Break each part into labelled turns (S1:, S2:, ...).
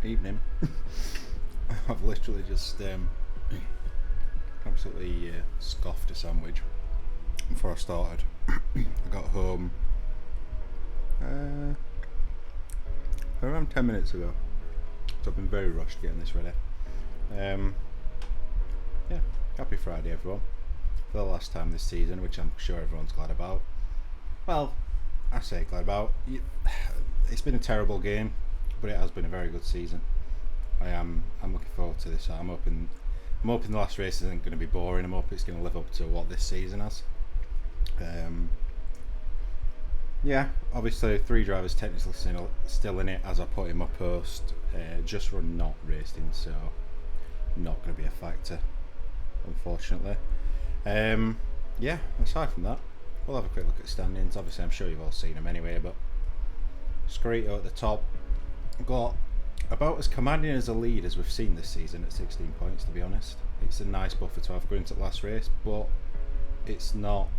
S1: evening. I've literally just absolutely scoffed a sandwich before I started. I got home around 10 minutes ago, so I've been very rushed getting this ready. Yeah, happy Friday everyone. For the last time this season, which I'm sure everyone's glad about. Well, I say glad about. It's been a terrible game, but it has been a very good season. I'm looking forward to this. I'm hoping the last race isn't going to be boring. I'm hoping it's going to live up to what this season has. Yeah, obviously 3 drivers technically still in it, as I put in my post. Just run not racing, so not going to be a factor, unfortunately. Yeah, aside from that, we'll have a quick look at standings. Obviously, I'm sure you've all seen them anyway, but Scarito at the top got about as commanding as a lead as we've seen this season at 16 points, to be honest. It's a nice buffer to have going into the last race, but it's not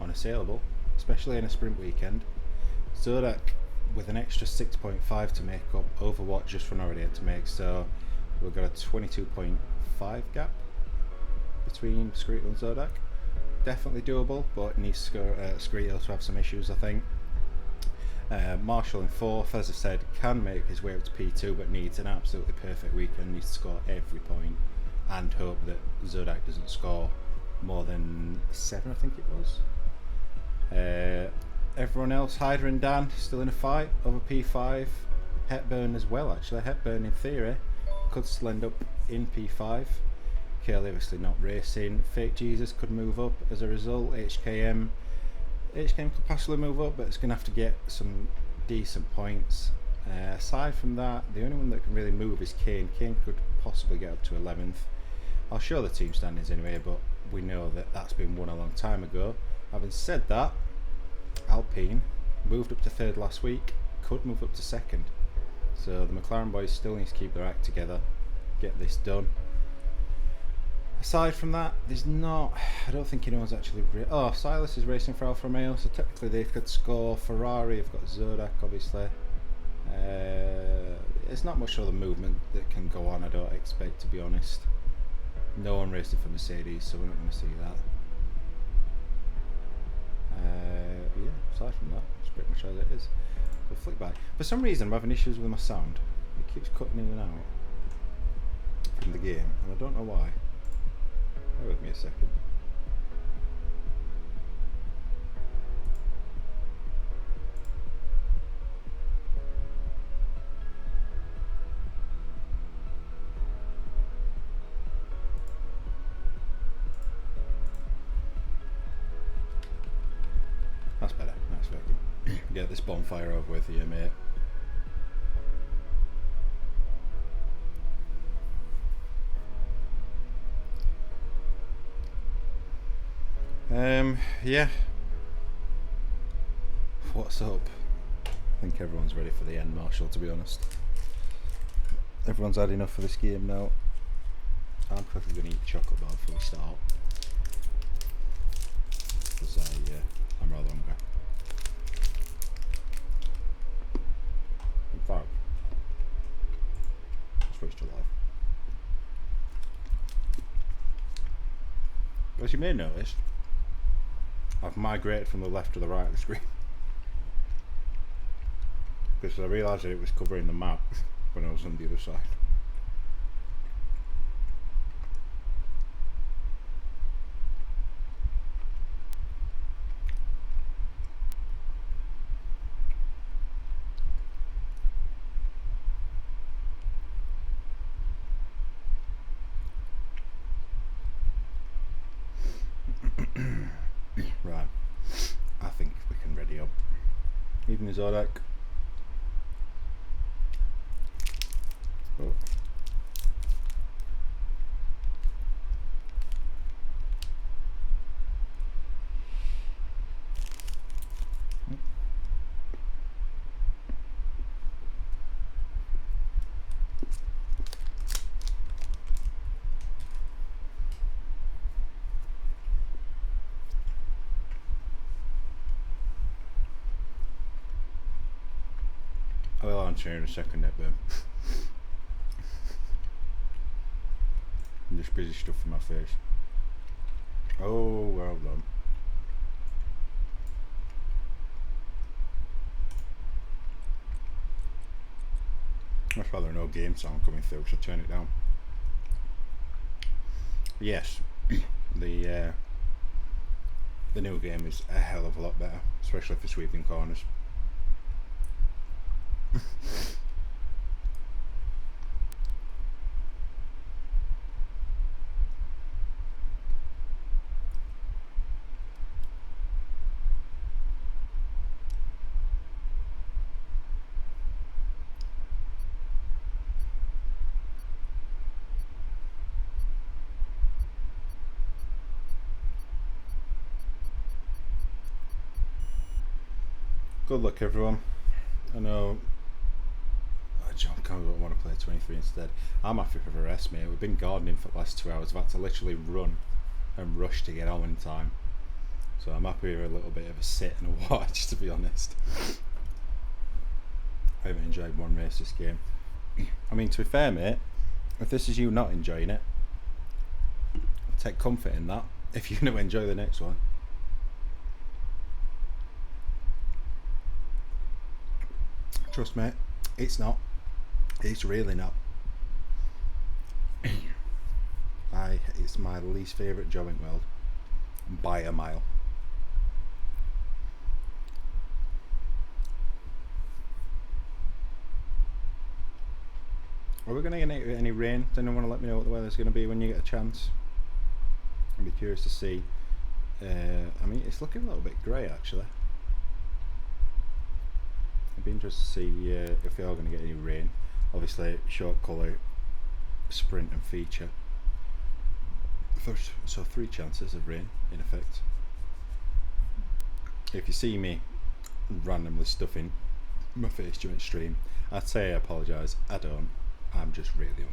S1: unassailable, especially in a sprint weekend. Zodak with an extra 6.5 to make up over what just run already had to make, so we've got a 22.5 gap between Scarito and Zodak. Definitely doable, but it needs Scarito to have some issues, I think. Marshall in 4th, as I said, can make his way up to P2, but needs an absolutely perfect weekend. Needs to score every point and hope that Zodak doesn't score more than 7, I think it was. Everyone else, Hyder and Dan, still in a fight over P5. Hepburn as well, actually. Hepburn, in theory, could still end up in P5. Curly obviously not racing. Fake Jesus could move up as a result. HKM could possibly move up, but it's going to have to get some decent points. Aside from that, the only one that can really move is Kane. Kane could possibly get up to 11th. I'll show the team standings anyway, but we know that that's been won a long time ago. Having said that, Alpine moved up to 3rd last week, could move up to 2nd. So the McLaren boys still need to keep their act together, get this done. Aside from that, I don't think anyone's actually... Silas is racing for Alfa Romeo, so technically they could score. Ferrari have got Zodak, obviously. It's not much other movement that can go on, I don't expect, to be honest. No one racing for Mercedes, so we're not going to see that. Yeah, aside from that, it's pretty much as it is. We'll flick back. For some reason, I'm having issues with my sound. It keeps cutting in and out from the game, and I don't know why. Bear with me a second. That's better. Nice working. Get this bonfire over with here, mate. Yeah. What's up? I think everyone's ready for the end, Marshall, to be honest. Everyone's had enough for this game now. I'm quickly going to eat a chocolate bar before we start. Because I'm rather hungry. In fact, let's switch to live. As you may notice, I've migrated from the left to the right of the screen because I realised that it was covering the map when I was on the other side. Right, I think we can ready up. Evening, Zodak. Oh. to you in a second, Hepburn. I'm just busy stuffing my face. Oh, well done. That's why there are no game sound coming through, so turn it down. Yes, the new game is a hell of a lot better, especially for sweeping corners. Good luck, everyone. I know John Campbell want to play 23 instead. I'm happy for the rest, mate. We've been gardening for the last 2 hours. I've had to literally run and rush to get on in time. So I'm happy with a little bit of a sit and a watch, to be honest. I haven't enjoyed one race this game. I mean, to be fair, mate, if this is you not enjoying it, take comfort in that if you're going to enjoy the next one. Trust me, it's not. It's really not. It's my least favourite job in the world by a mile. Are we going to get any rain? Does anyone want to let me know what the weather's going to be when you get a chance? I'd be curious to see. I mean, it's looking a little bit grey actually. I'd be interested to see if we are going to get any rain. Obviously, short colour, sprint and feature. So 3 chances of rain in effect. If you see me randomly stuffing my face during stream, I'd say I apologise. I don't. I'm just really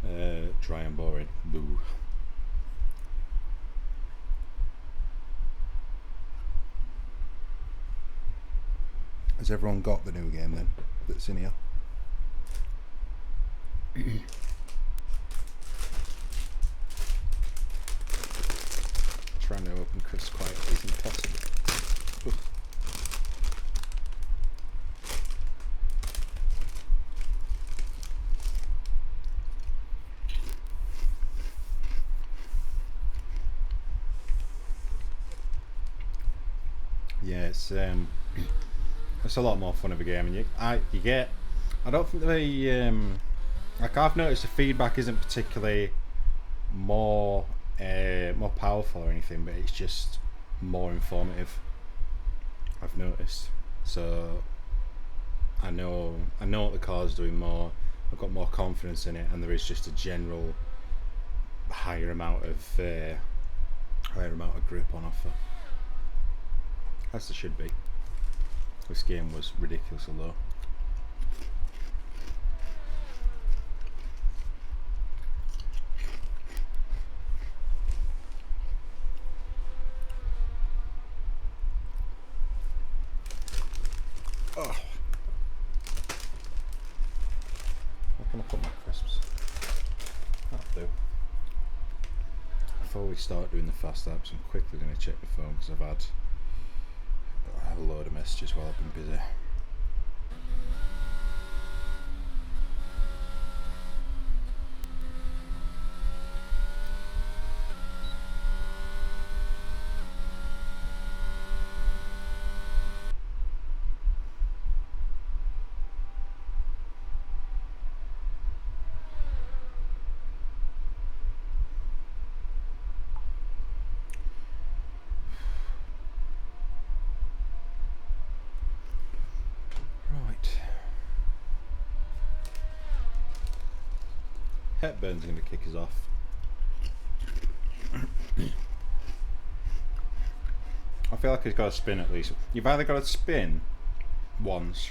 S1: hungry. Dry and boring. Boo. Has everyone got the new game then that's in here? Trying to open Chris quietly is impossible. Ooh. Yeah, it's a lot more fun of a game, and you get. I don't think like I've noticed the feedback isn't particularly more powerful or anything, but it's just more informative. I've noticed, so I know what the car's doing more. I've got more confidence in it, and there is just a general higher amount of grip on offer. As there should be. This game was ridiculously low. Oh. Where can I put my crisps? That'll do. Before we start doing the fast apps, I'm quickly going to check the phone because I've had a load of messages while I've been busy. Hepburn's going to kick us off. I feel like he's got to spin at least. You've either got to spin once.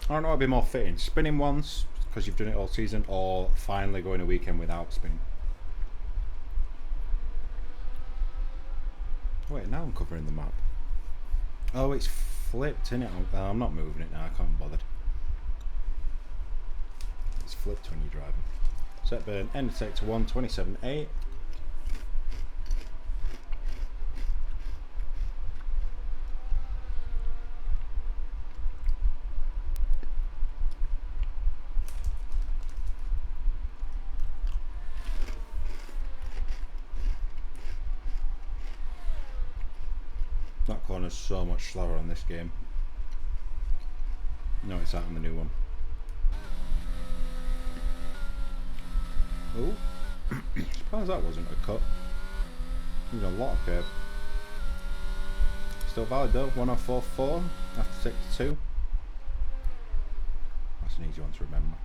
S1: I don't know what'd be more fitting. Spinning once, because you've done it all season, or finally going a weekend without spinning. Wait, now I'm covering the map. Oh, it's flipped, innit? I'm not moving it now, I can't be bothered. It's flipped when you're driving. Set burn, end of sector 1, 27.8. That corner's so much slower on this game. No, it's out on the new one. Oh, surprised that wasn't a cut. There's a lot of curb. Still valid though, 1044 after sector 2. That's an easy one to remember.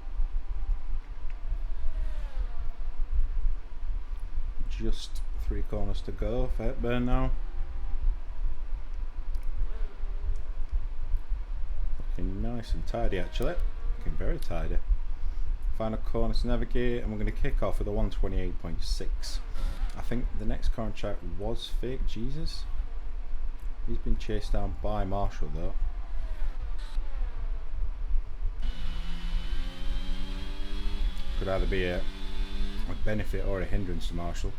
S1: Just 3 corners to go for Hepburn now. Looking nice and tidy actually. Looking very tidy. Final corner to navigate, and we're going to kick off with a 128.6. I think the next contract was Fake Jesus. He's been chased down by Marshall though. Could either be a benefit or a hindrance to Marshall.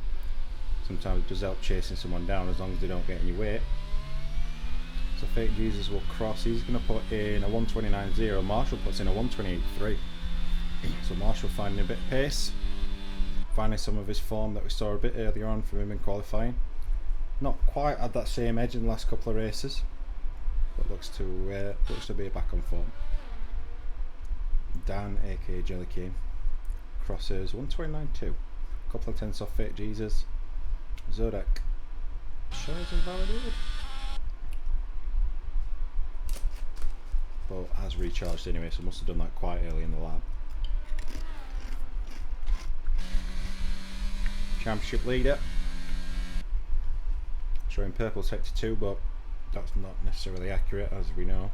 S1: Sometimes it does help chasing someone down as long as they don't get any weight. So Fake Jesus will cross. He's going to put in a 129.0. Marshall puts in a 128.3. So Marshall finding a bit of pace. Finding some of his form that we saw a bit earlier on from him in qualifying. Not quite had that same edge in the last couple of races, but looks to be back on form. Dan, aka Jelly King, crosses 129.2. Couple of tenths off Fake Jesus. Zodek shows invalidated, but has recharged anyway, so must have done that quite early in the lap. Championship leader showing purple sector 2, but that's not necessarily accurate as we know.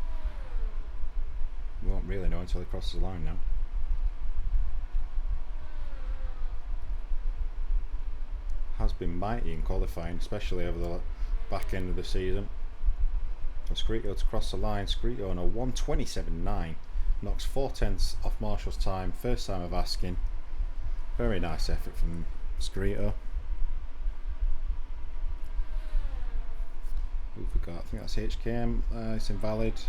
S1: We won't really know until he crosses the line now. Has been mighty in qualifying, especially over the back end of the season. For Scrito to cross the line, Scrito on a 127.9 knocks 4 tenths off Marshall's time, first time of asking. Very nice effort from Scrito. Who forgot? I think that's HKM. It's invalid. So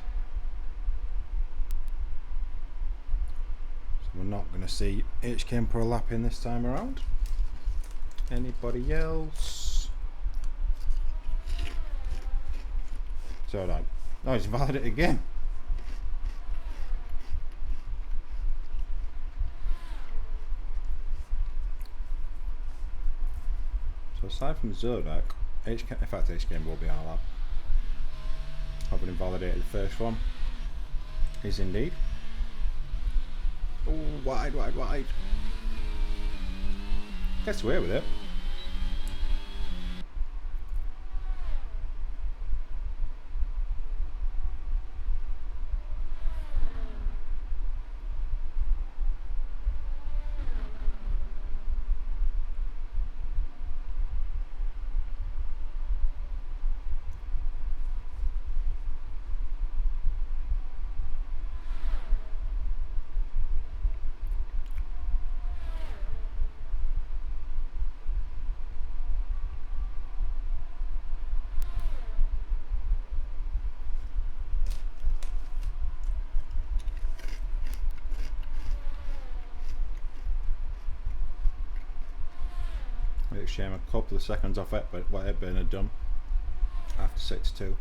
S1: we're not going to see HKM put a lap in this time around. Anybody else? So right. Oh, he's invalid it again. So aside from Zodak, HKM, in fact HKM will be on a lap. Having invalidated the first one. Is indeed. Oh, wide. Gets away with it. Shame a couple of seconds off it, but what Hepburn had done after 6-2.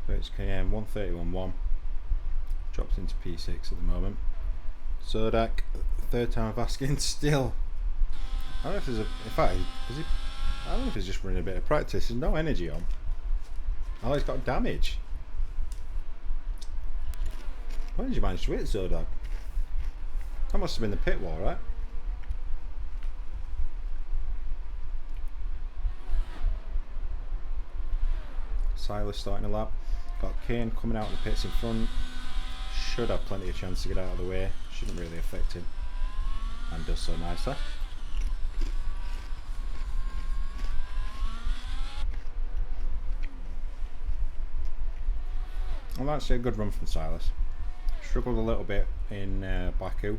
S1: HKM 131.1 drops into P6 at the moment. Zodak, third time of asking still. I don't know if there's in fact, I don't know if he's just running a bit of practice. There's no energy on. Oh, he's got damage. When did you manage to hit Zodak? That must have been the pit wall, right? Silas starting a lap. Got Kane coming out of the pits in front. Should have plenty of chance to get out of the way. Shouldn't really affect him. And does so nicely. Well, that's a good run from Silas. Struggled a little bit in Baku.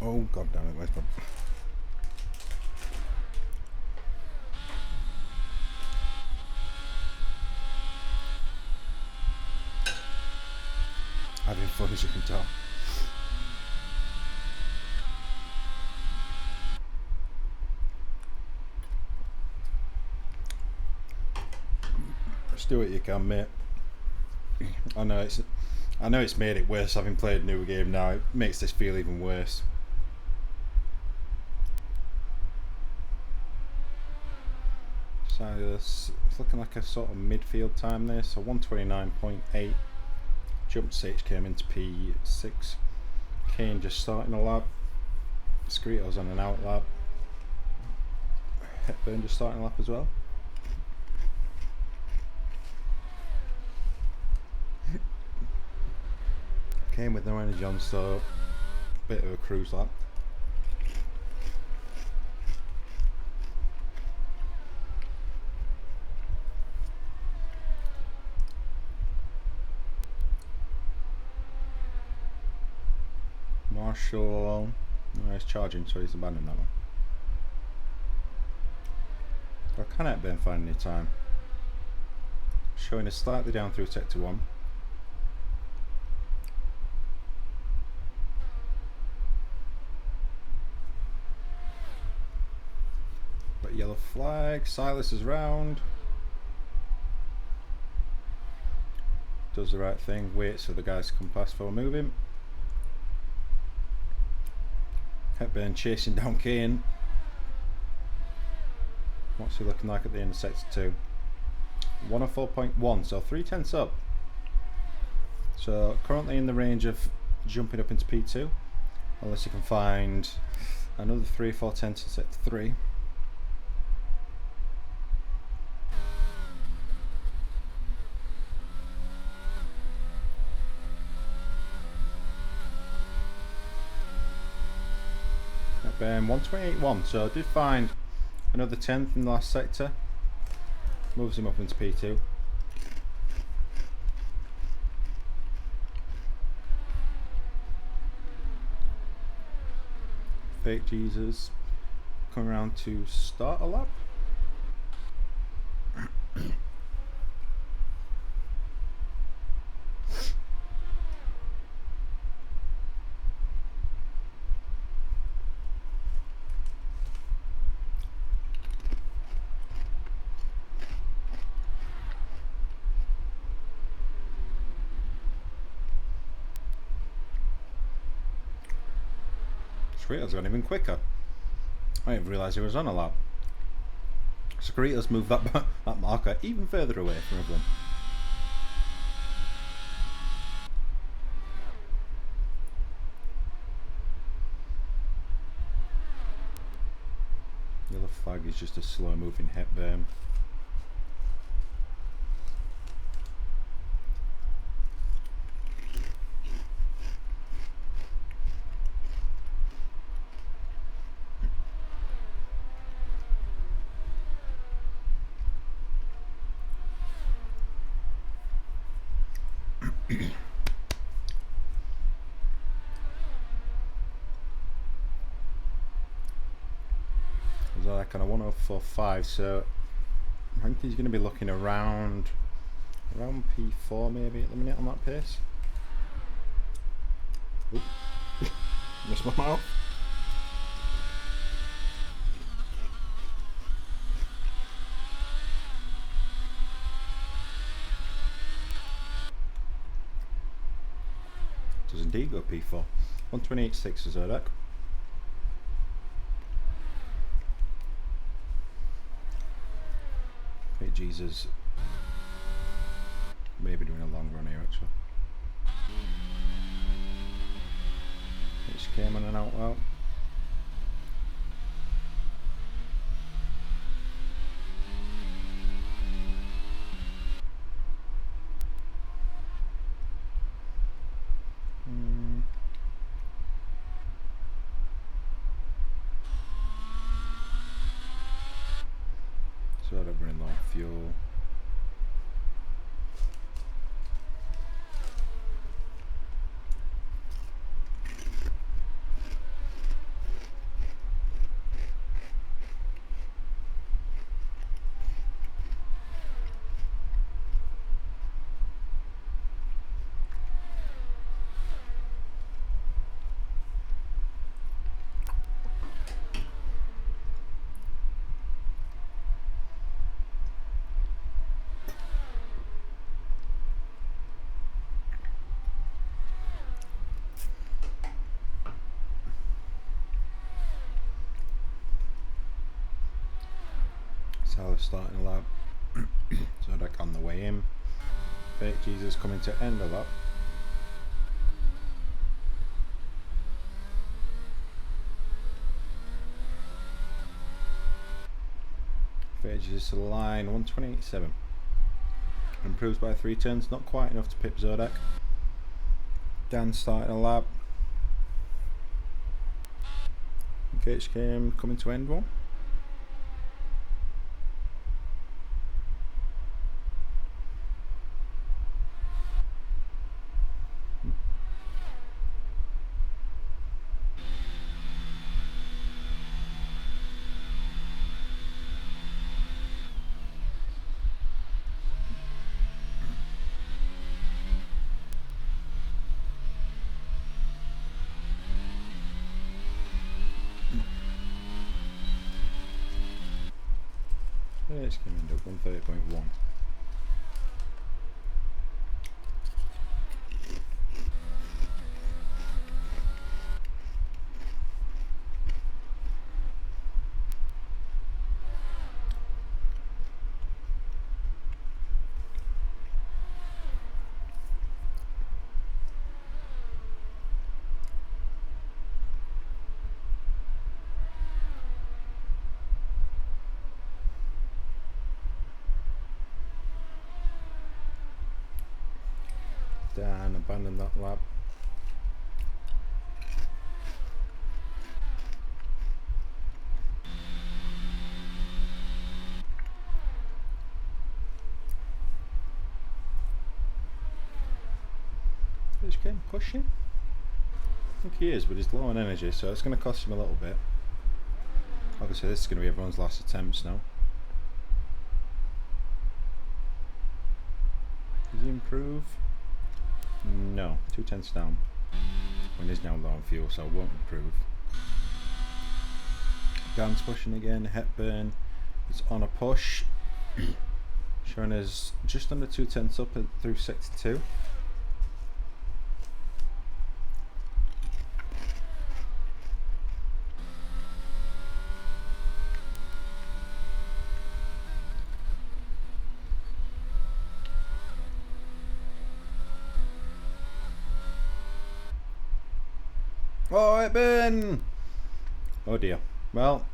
S1: Oh god damn it, where's my... Having fun, as you can tell. Just do what you can, mate. I know it's made it worse having played a newer game now. It makes this feel even worse. So it's looking like a sort of midfield time there. So 129.8. Jump 6 came into P6. Kane just starting a lap. Skrito's on an out lap. Hepburn just starting a lap as well. Kane with no energy on, so bit of a cruise lap. Marshall, no, he's charging, so he's abandoned that one. But I cannot been finding any time. Showing us slightly down through sector 1. But yellow flag, Silas is round. Does the right thing, waits for the guys to come past before moving. Hepburn chasing down Kane. What's he looking like at the end of sector 2? 104.1, so 3/10 up. So currently in the range of jumping up into P2, unless you can find another 3 or 4 tenths in sector 3. Hepburn 128.1, so I did find another 10th in the last sector. Moves him up into P2. Fake Jesus coming around to start a lap. Skrito's gone even quicker. I didn't realise he was on a lap. Skrito's moved that marker even further away from everyone. Yellow flag is just a slow moving Hepburn. Kind of 104.5, so I think he's going to be looking around P4 maybe at the minute on that pace. Oop. Missed my mouth. Does indeed go P4. 128.6 for Zodiac. Fake Jesus. Maybe doing a long run here actually. It just came on and out well. So I'm running low on fuel. Salah starting a lap. Zodiac on the way in. Fake Jesus coming to end a lap. Fake Jesus to the line, 128.7. Improves by 3 turns, not quite enough to pip Zodiac. Dan starting a lap. KHK coming to end one. It's going to end up 130.1. Dan abandoned that lap. Is Ken pushing? I think he is, but he's low on energy, so it's going to cost him a little bit. Obviously this is going to be everyone's last attempts now. Does he improve? No, 2 tenths down. When he's now low on fuel, so it won't improve. Dan's pushing again. Hepburn is on a push. Showing us just under 2 tenths up through 62. Oh, Hepburn! Oh dear. Well,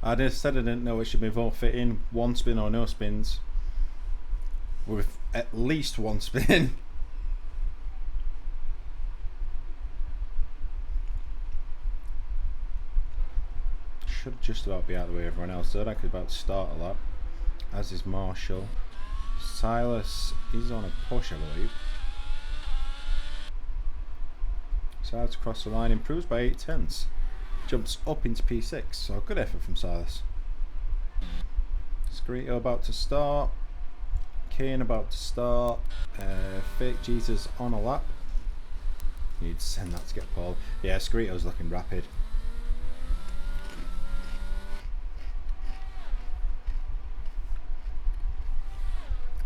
S1: I just said I didn't know it should be both fit in 1 spin or no spins. With at least 1 spin. Should just about be out of the way of everyone else. Zodiac is about to start a lap, as is Marshall. Silas is on a push, I believe. Silas across the line, improves by 8 tenths. Jumps up into P6, so good effort from Silas. Scarito about to start. Kane about to start. Fake Jesus on a lap. Need to send that to get Paul. Yeah, Scarito's looking rapid.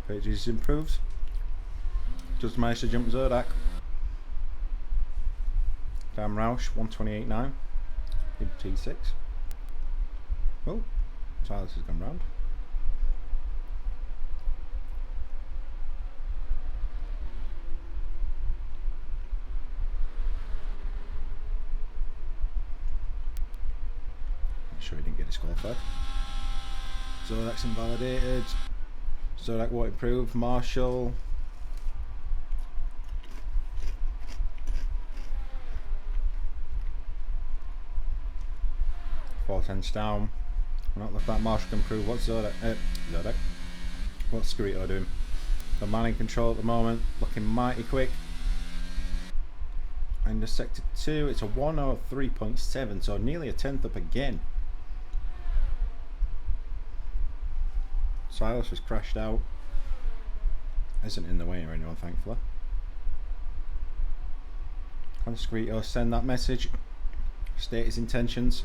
S1: Fake Jesus improves. Just managed to jump Zodiac. Dan Roush 128.9 in T6. Oh, Silas has gone round. Make sure he didn't get disqualified. Zodak's invalidated. Zodak won't improve. Marshall. Four tenths down. Not left back. Marshall can improve. What's Zodak? Zodak. What's Skrito doing? The man in control at the moment. Looking mighty quick. And the sector 2, it's a 103.7, so nearly a tenth up again. Silas was crashed out. Isn't in the way or anyone, thankfully. Can Skrito send that message? State his intentions.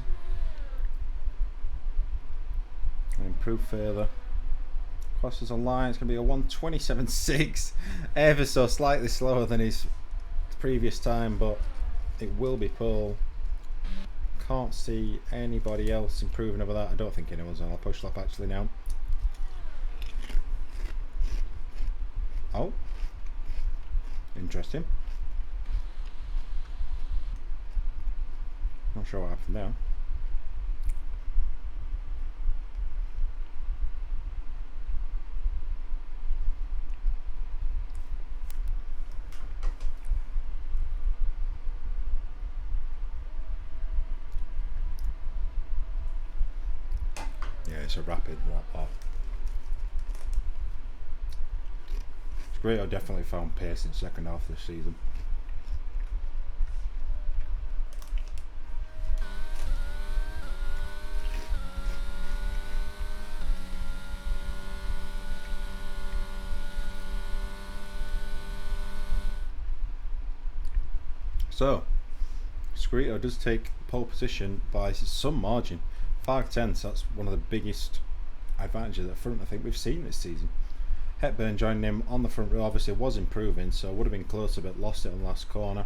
S1: And improve further. Crosses a line, it's going to be a 127.6. Ever so slightly slower than his previous time, but it will be pole. Can't see anybody else improving over that. I don't think anyone's on a push lap actually now. Oh, interesting. Not sure what happened there. Yeah, it's a rapid that part. It's great. I definitely found pace in second half of the season. So, Skrito does take pole position by some margin. 5 tenths, that's one of the biggest advantages at front I think we've seen this season. Hepburn joining him on the front row, obviously was improving, so would have been closer but lost it on the last corner.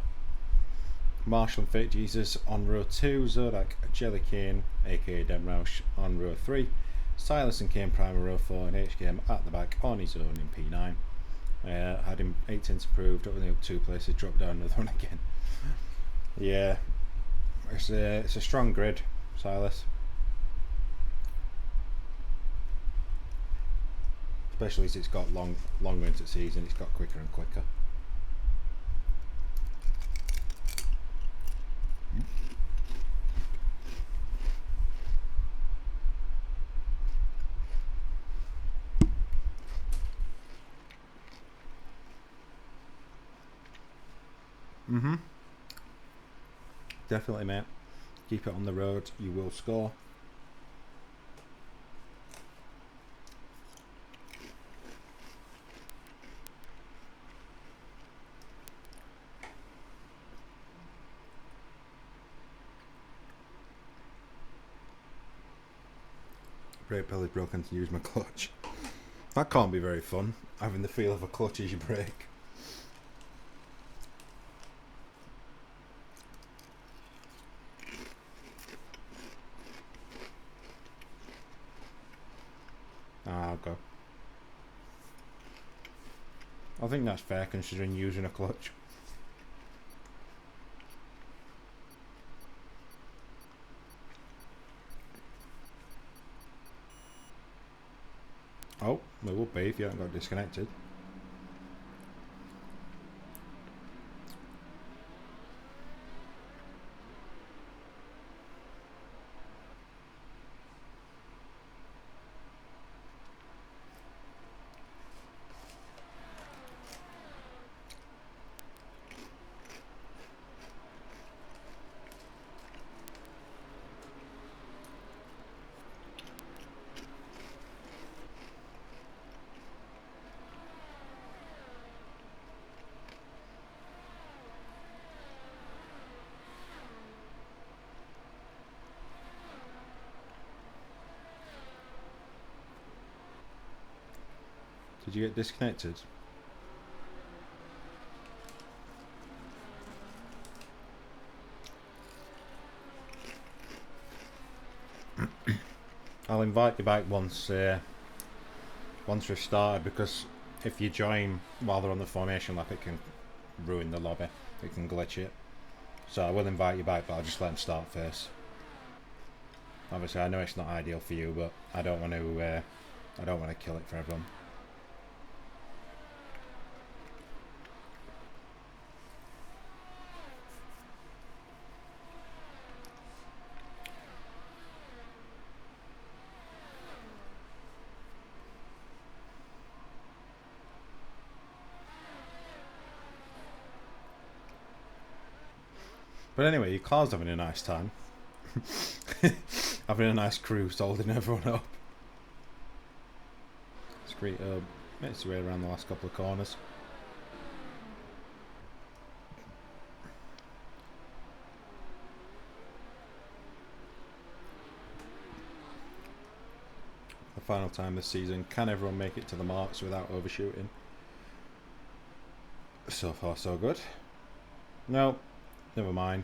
S1: Marshall and Fake Jesus on row 2, Zodak, Jelly Kane, aka Den Roush, on row 3, Silas and Kane Prime row 4, and HKM at the back on his own in P9. Had him 8 tenths improved, only up 2 places, dropped down another one again. Yeah, it's a strong grid, Silas. Especially as it's got longer into the season, it's got quicker and quicker. Definitely, mate. Keep it on the road, you will score. Brake pedal is broken to use my clutch. That can't be very fun, having the feel of a clutch as you brake. I'll go. I think that's fair considering using a clutch. Oh, it would be if you haven't got disconnected. Did you get disconnected? I'll invite you back once we've started, because if you join while they're on the formation lap, it can ruin the lobby. It can glitch it. So I will invite you back, but I'll just let them start first. Obviously, I know it's not ideal for you, but I don't want to. I don't want to kill it for everyone. But anyway, Carl's having a nice time. Having a nice cruise, holding everyone up. It's great. Makes its way around the last couple of corners. The final time this season. Can everyone make it to the marks without overshooting? So far, so good. No, never mind.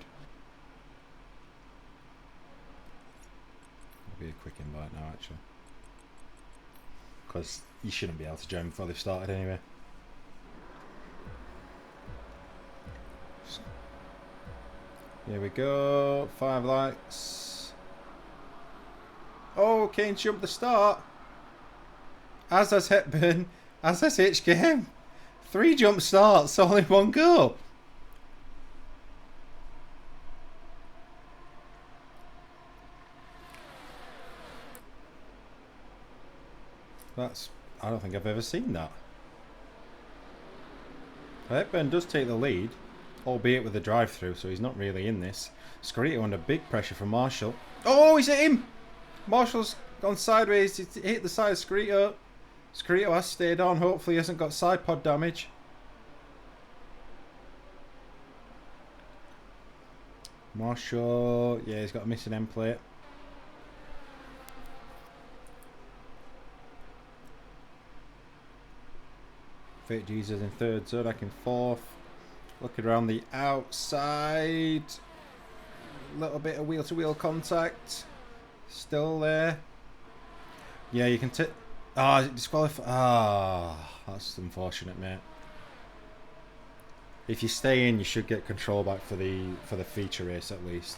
S1: It'll be a quick invite now, actually. Because you shouldn't be able to join before they've started anyway. Here we go. 5 likes. Oh, Kane jumped the start. As has Hepburn. As has HKM. 3 jump starts, all in one go. I don't think I've ever seen that. Hepburn does take the lead, albeit with the drive-through, so he's not really in this. Scarito under big pressure from Marshall. Oh, he's hit him! Marshall's gone sideways. He's hit the side of Scarito. Scarito has stayed on. Hopefully he hasn't got side pod damage. Marshall, yeah, he's got a missing end plate. Fake Jesus in third, Zodak in fourth. Looking around the outside. A little bit of wheel-to-wheel contact. Still there. Yeah, you can tip. Ah, disqualify. Ah, that's unfortunate, mate. If you stay in, you should get control back for the feature race at least.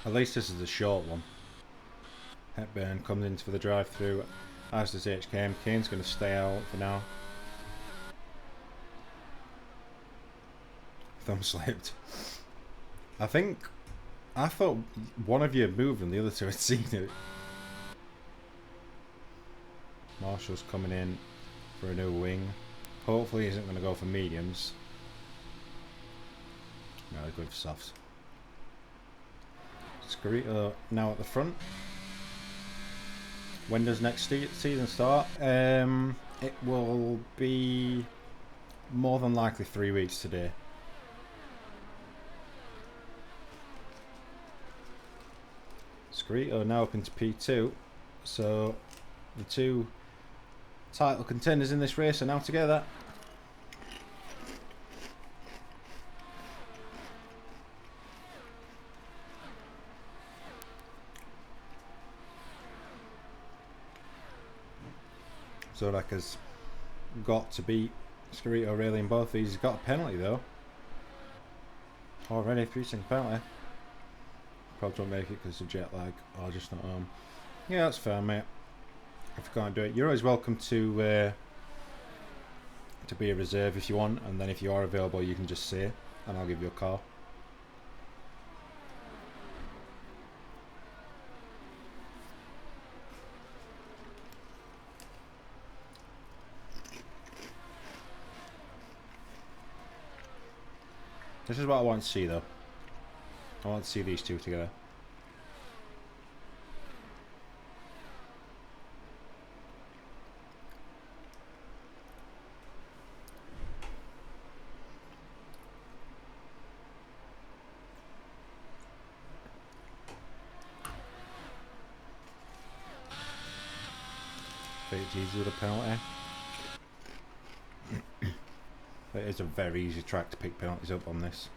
S1: At least this is a short one. Hepburn comes in for the drive-through, as does HKM. Kane's going to stay out for now. Thumb slipped. I thought one of you had moved and the other two had seen it. Marshall's coming in for a new wing. Hopefully he isn't going to go for mediums. No, he's going for softs. Scarito now at the front. When does next season start? It will be more than likely 3 weeks today. Scarito now up into P2, so the 2 title contenders in this race are now together. Zodak has got to beat Scarito really in both these. He's got a penalty though. Already 3-second penalty. Probably don't make it because of jet lag or just not home. Yeah, that's fair, mate. If you can't do it, you're always welcome to be a reserve if you want, and then if you are available, you can just say, and I'll give you a call. This is what I want to see, though. I want to see these two together. Fake Jesus with a penalty. It is a very easy track to pick penalties up on this.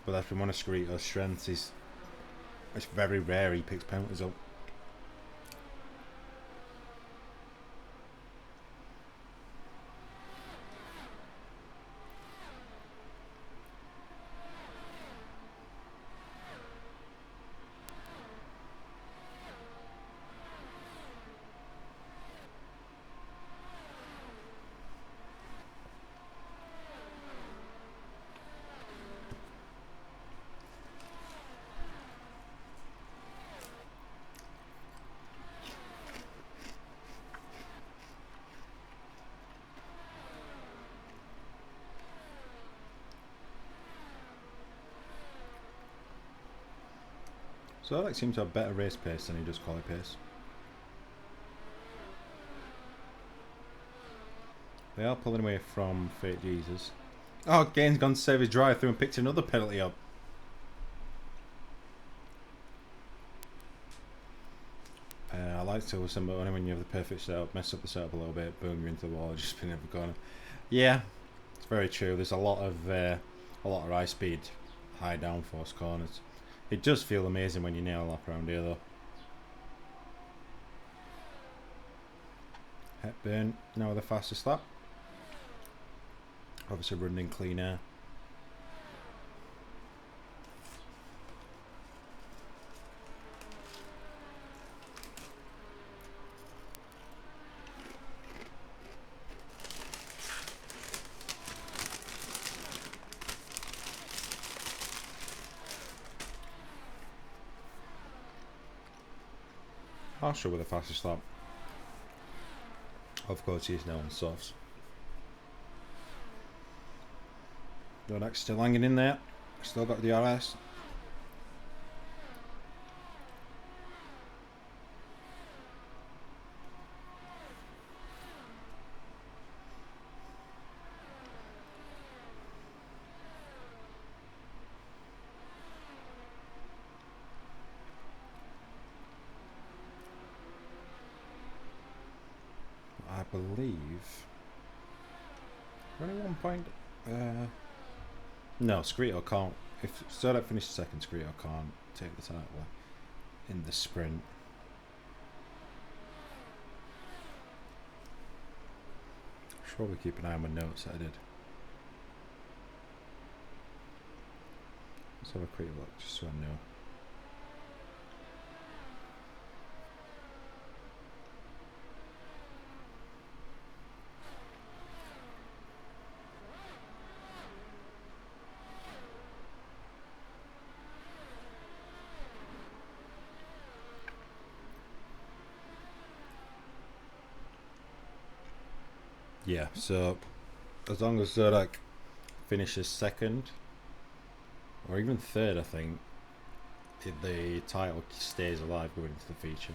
S1: But that's been one of Scarito's strengths, is it's very rare he picks penalties up. So Alex seems to have better race pace than he does quali pace. They are pulling away from Fake Jesus. Oh, Gaines gone to save his drive through and picked another penalty up. I like to listen, but only when you have the perfect setup, mess up the setup a little bit, boom, you're into the wall, just spin every corner. Yeah, it's very true. There's a lot of high speed, high downforce corners. It does feel amazing when you nail a lap around here, though. Hepburn now with the fastest lap. Obviously running clean air. Marshall with the fastest lap. Of course, he's now on softs. Rodak's still hanging in there. Still got the RS. I believe. Only 1 point. No, Scarito can't. If Zodak finishes second, Scarito can't take the title in the sprint. Should probably keep an eye on my notes that I did. Let's have a quick look just so I know. Yeah, so as long as Zodak finishes second, or even third, I think, the title stays alive going into the feature.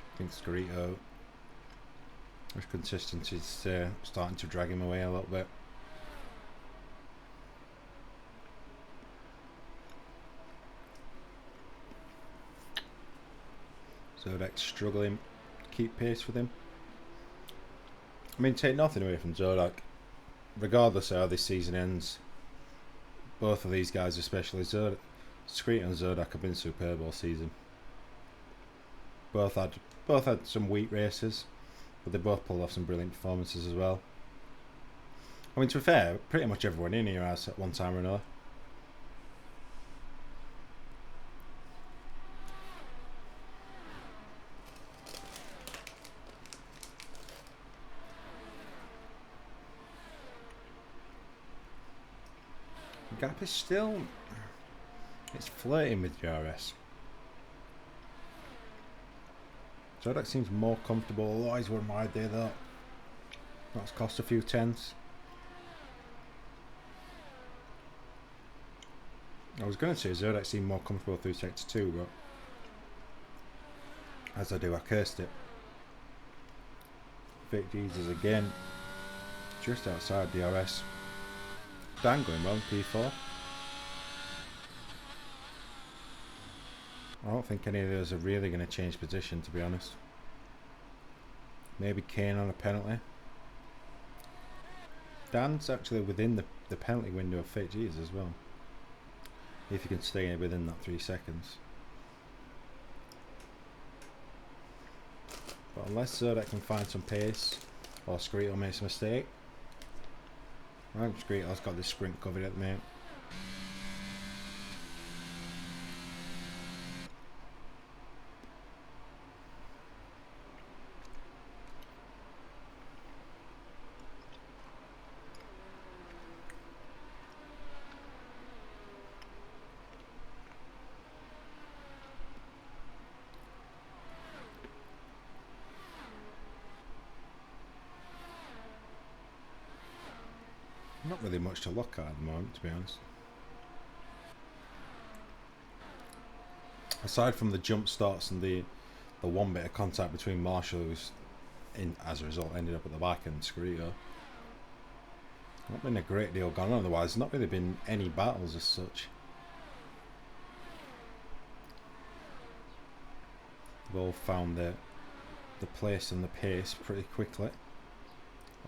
S1: I think Scarito, his consistency is starting to drag him away a little bit. Zodak's struggling to keep pace with him. I mean, take nothing away from Zodak. Regardless of how this season ends, both of these guys, especially Scarito and Zodak, have been superb all season. Both had some weak races, but they both pulled off some brilliant performances as well. I mean, to be fair, pretty much everyone in here has at one time or another. Gap is still... It's flirting with DRS. So that seems more comfortable. Otherwise, wouldn't I do that? That's cost a few tenths. I was going to say Zodiac seemed more comfortable through sector 2, but as I do, I cursed it. Fake Jesus again, just outside DRS. Dan going well, P4. I don't think any of those are really going to change position, to be honest. Maybe Kane on a penalty. Dan's actually within the penalty window of Fake Jesus as well. If you can stay within that 3 seconds. But unless Zodiac can find some pace, or Skrito makes a mistake. I think Skrito's got this sprint covered at the minute. Not really much to look at the moment, to be honest. Aside from the jump starts and the one bit of contact between Marshall, who's as a result ended up at the back, and Skrito. Not been a great deal gone on otherwise. There's not really been any battles as such. They've all found the place and the pace pretty quickly.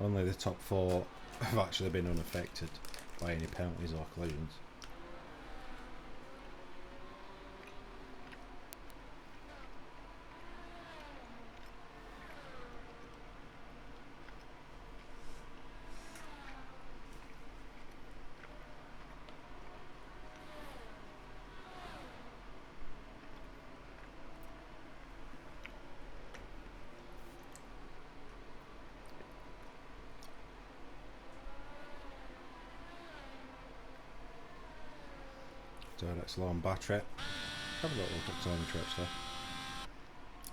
S1: Only the top 4 have actually been unaffected by any penalties or collisions. So that's low on battery. Have a little look at telemetry actually.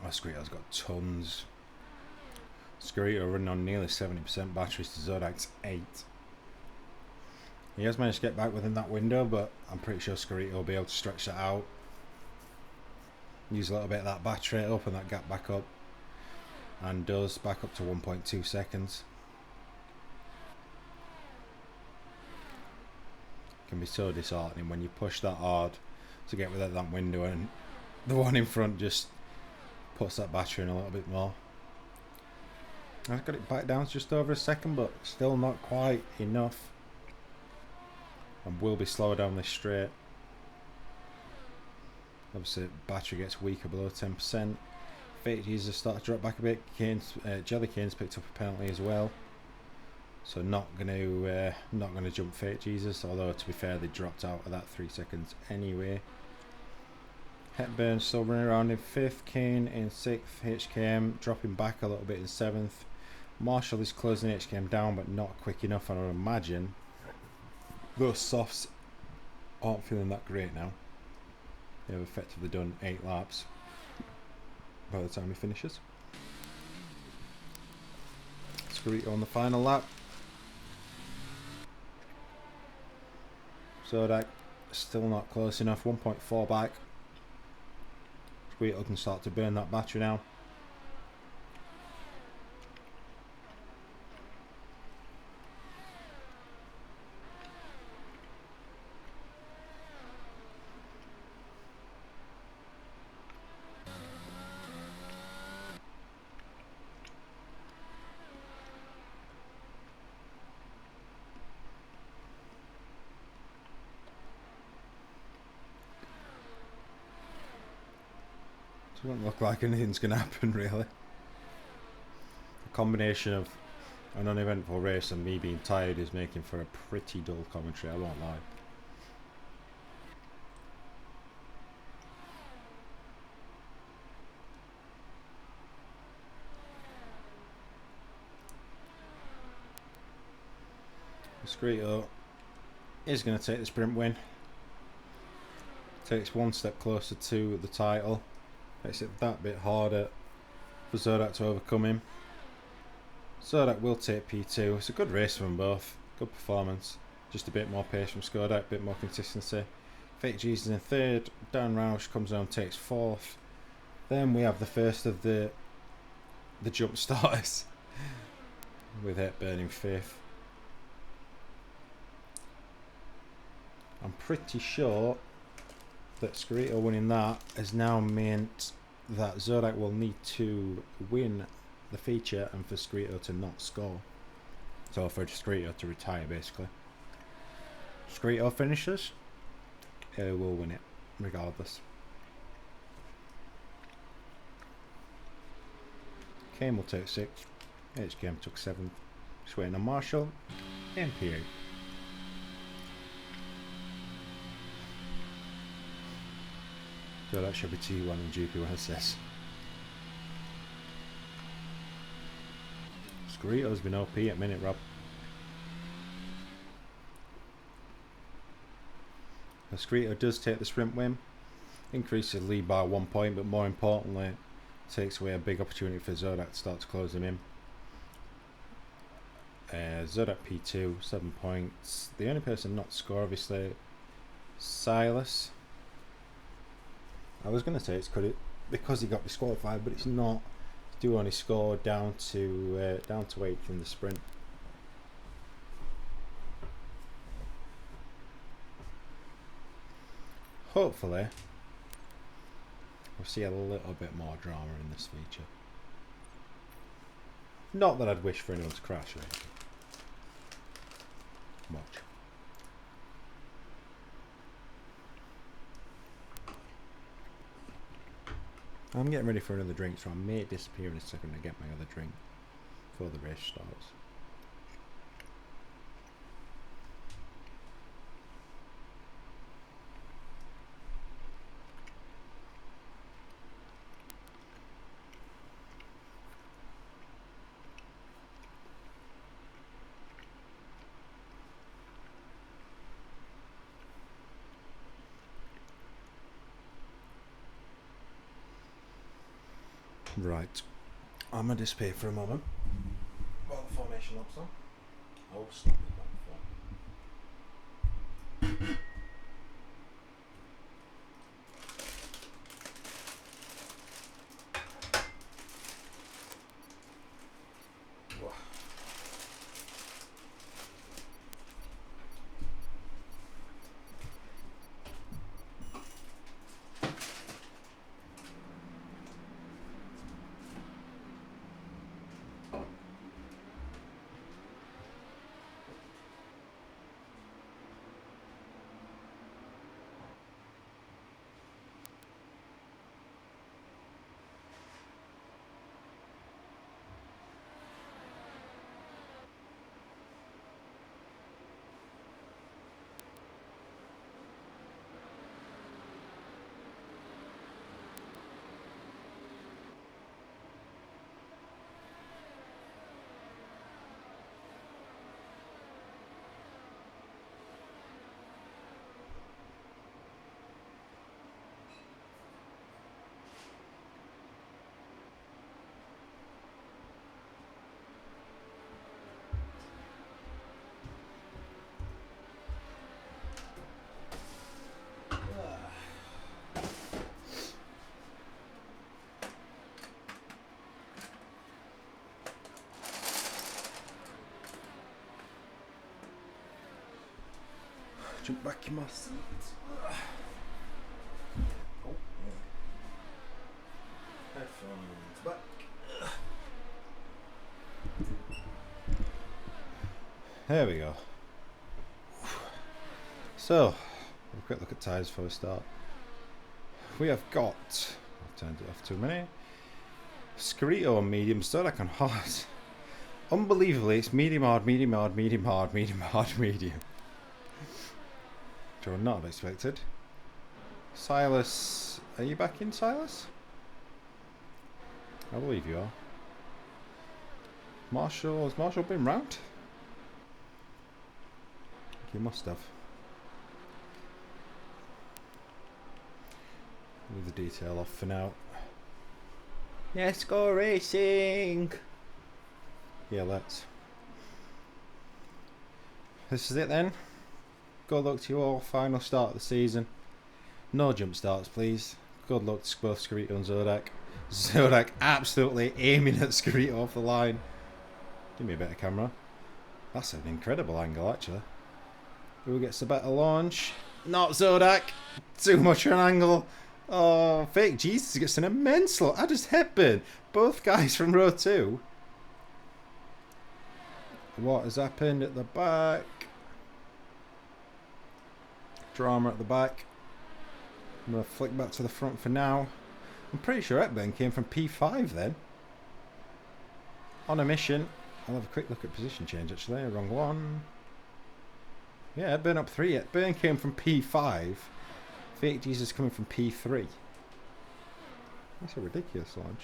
S1: Oh, Skrito's got tons. Skrito running on nearly 70% batteries to Zodak's 8. He has managed to get back within that window, but I'm pretty sure Skrito will be able to stretch that out. Use a little bit of that battery, open that gap back up, and does, back up to 1.2 seconds. Can be so disheartening when you push that hard to get within that window and the one in front just puts that battery in a little bit more. I've got it back down to just over a second, but still not quite enough, and will be slower down this straight. Obviously battery gets weaker below 10%. Fake Jesus start to drop back a bit. Jelly Cane's picked up a penalty as well, so not gonna jump Fake Jesus, although to be fair they dropped out of that 3 seconds anyway. Hepburn still running around in 5th, Kane in 6th, HKM dropping back a little bit in 7th. Marshall is closing HKM down, but not quick enough, and I would imagine those softs aren't feeling that great now. They've effectively done 8 laps by the time he finishes. Skrito on the final lap. Zodak still not close enough, 1.4 back. Skrito can start to burn that battery now. Doesn't look like anything's going to happen really. A combination of an uneventful race and me being tired is making for a pretty dull commentary, I won't lie. Skrito is going to take the sprint win. Takes one step closer to the title. Makes it that bit harder for Zodak to overcome him. Zodak will take P2. It's a good race for them both. Good performance. Just a bit more pace from Skodak, a bit more consistency. Fake Jesus in third. Dan Roush comes on, takes fourth. Then we have the first of the jump starters with Hepburn in fifth. I'm pretty sure that Scarito winning that has now meant that Zodak will need to win the feature and for Scarito to not score. So for Scarito to retire basically. Scarito finishes, will win it regardless. Kane will take 6th. HKM took 7th. Just waiting on Marshall. MP8. So that should be T1 and GP1 assess. Scarito's been OP at minute, Rob. Scarito does take the sprint win. Increases the lead by 1 point, but more importantly, takes away a big opportunity for Zodak to start to close him in. Zodak P2, 7 points. The only person not to score, obviously, Silas. I was going to say it's because he got disqualified, but it's not. He do only score down to 8th in the sprint. Hopefully, we'll see a little bit more drama in this feature. Not that I'd wish for anyone to crash or anything. Much. I'm getting ready for another drink, so I may disappear in a second to get my other drink before the race starts. Right, I'm going to disappear for a moment while the formation looks on. I will stop it before. Jump back in my seat. Oh, yeah. Headphones back. There we go. So, a quick look at tyres before we start. We have got, I've turned it off too many. Scarito on medium, Zodak on hard. Unbelievably, it's medium hard, medium hard, medium hard, medium hard, medium. Which I would not have expected. Silas, are you back in, Silas? I believe you are. Marshall, has Marshall been round? He must have. Leave the detail off for now. Let's go racing! Yeah, let's. This is it then. Good luck to you all. Final start of the season. No jump starts, please. Good luck to both Scarito and Zodak. Zodak absolutely aiming at Scarito off the line. Give me a better camera. That's an incredible angle, actually. Who gets the better launch? Not Zodak. Too much of an angle. Oh, Fake Jesus gets an immense look. I just headburn both guys from row 2. What has happened at the back? Drama at the back. I'm going to flick back to the front for now. I'm pretty sure Hepburn came from P5 then. On a mission. I'll have a quick look at position change actually. Wrong one. Yeah, Hepburn up 3. Hepburn came from P5. Fake Jesus coming from P3. That's a ridiculous launch.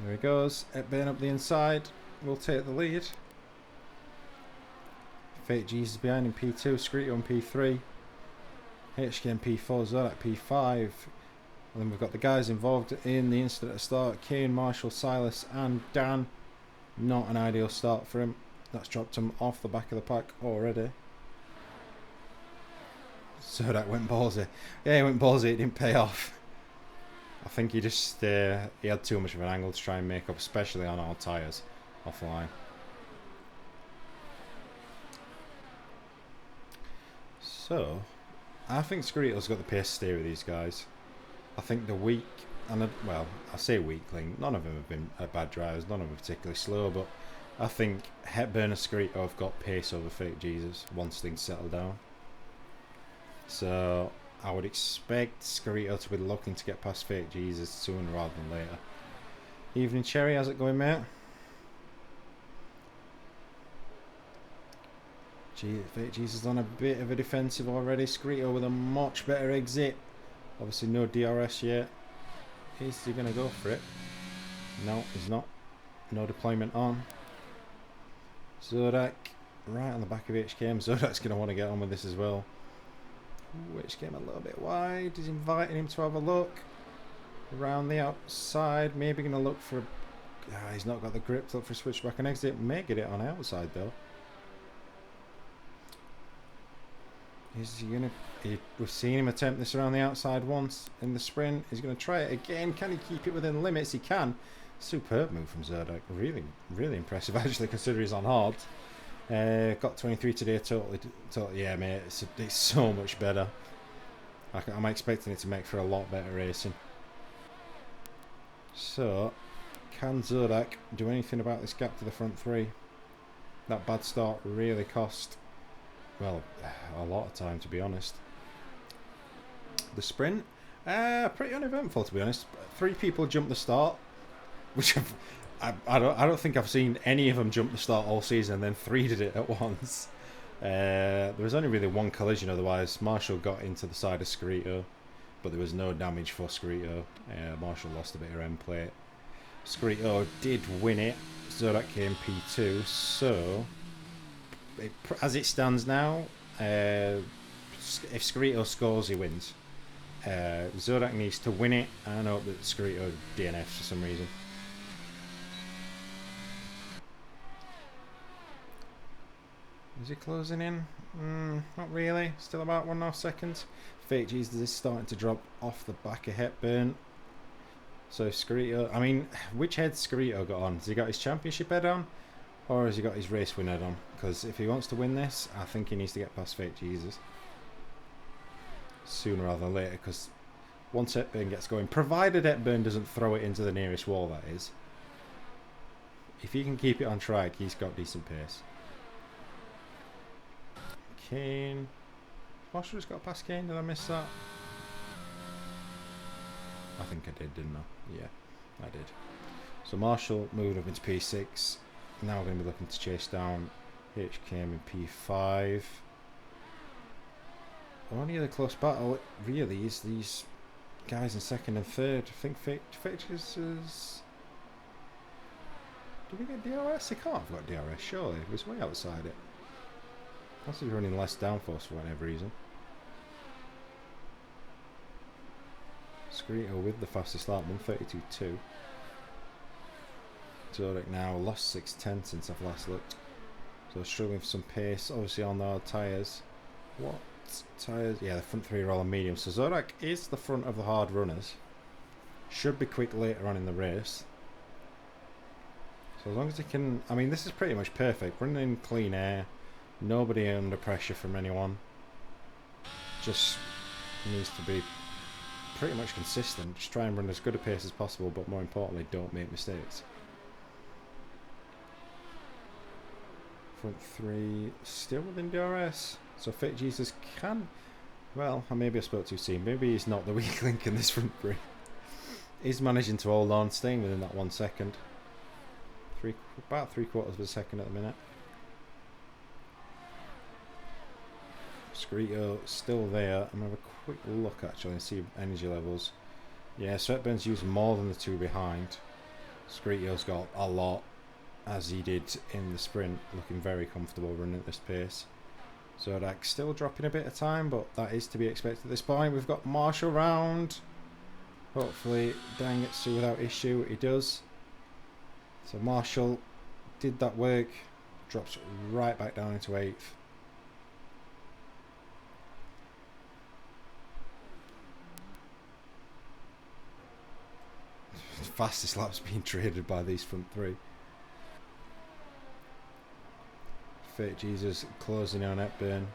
S1: There he goes. Hepburn up the inside. We'll take the lead. Fake Jesus behind in P2. Scarito on P3. HK in P4. Zodak P5. And then we've got the guys involved in the incident at start. Kane, Marshall, Silas and Dan. Not an ideal start for him. That's dropped him off the back of the pack already. Zodak went ballsy. Yeah, he went ballsy. It didn't pay off. I think he just he had too much of an angle to try and make up, especially on all tyres offline. So, I think Scarito's got the pace to stay with these guys. I think the weak, and well, I say weakling, none of them have been bad drivers, none of them are particularly slow, but I think Hepburn and Scarito have got pace over Fake Jesus once things settle down. So, I would expect Scarito to be looking to get past Fake Jesus sooner rather than later. Evening Cherry, how's it going, mate? Fake Jesus on a bit of a defensive already. Scarito with a much better exit. Obviously no DRS yet. Is he going to go for it? No, he's not. No deployment on. Zodak right on the back of HKM. Zodak's going to want to get on with this as well. Ooh, HKM a little bit wide. He's inviting him to have a look. Around the outside. Maybe going to look for... he's not got the grip to look for a switchback and exit. May get it on outside though. Is he going to... We've seen him attempt this around the outside once in the sprint. He's going to try it again. Can he keep it within limits? He can. Superb move from Zodak. Really, really impressive actually, considering he's on hard. Got 23 today. Totally, yeah, mate. It's so much better. I'm expecting it to make for a lot better racing. So, can Zodak do anything about this gap to the front 3? That bad start really cost... well, a lot of time to be honest. The sprint, pretty uneventful to be honest. 3 people jumped the start, which I don't think I've seen any of them jump the start all season, and then 3 did it at once. There was only really 1 collision otherwise. Marshall got into the side of Scarito, but there was no damage for Scarito. Marshall lost a bit of end plate. Scarito did win it. Zodak came P2, so... as it stands now, if Scarito scores, he wins. Zodak needs to win it, and I hope that Scarito DNFs for some reason. Is he closing in? Not really. Still about 1.5 seconds. Fake Jesus is starting to drop off the back of Hepburn. So Scarito, I mean, which head's Scarito got on? Has he got his championship head on? Or has he got his race win head on? Because if he wants to win this, I think he needs to get past Fake Jesus sooner rather than later. Because once Hepburn gets going, provided Hepburn doesn't throw it into the nearest wall, that is. If he can keep it on track, he's got decent pace. Kane. Marshall just got past Kane. Did I miss that? I think I did, didn't I? Yeah, I did. So Marshall moved up into P6. Now we're going to be looking to chase down HKM in P5. Only other close battle really is these guys in 2nd and 3rd. I think Fake Jesus is... Did we get DRS? He can't have got DRS, surely. He was way outside it. Unless he's running less downforce for whatever reason. Screeto with the fastest lap, 132.2. Zodek now lost 6/10 since I've last looked. So struggling for some pace, obviously on the hard tyres. What tyres? Yeah, the front three are all on medium. So Zodek is the front of the hard runners. Should be quick later on in the race. So as long as he can... I mean, this is pretty much perfect. Running in clean air. Nobody under pressure from anyone. Just needs to be pretty much consistent. Just try and run as good a pace as possible, but more importantly, don't make mistakes. Front three still within DRS. So Fit Jesus can... Well, maybe I spoke too soon. Maybe he's not the weak link in this front three. He's managing to hold on, staying within that 1 second. About 3/4 of a second at the minute. Screeto still there. I'm going to have a quick look actually and see energy levels. Yeah, Sweatburn's used more than the two behind. Screeto's got a lot, as he did in the sprint, looking very comfortable running at this pace. Zodak still dropping a bit of time, but that is to be expected at this point. We've got Marshall round. Hopefully Dan gets through without issue. He does. So Marshall did that work, drops right back down into 8th. Fastest laps being traded by these front three. Fate Jesus closing on Hepburn,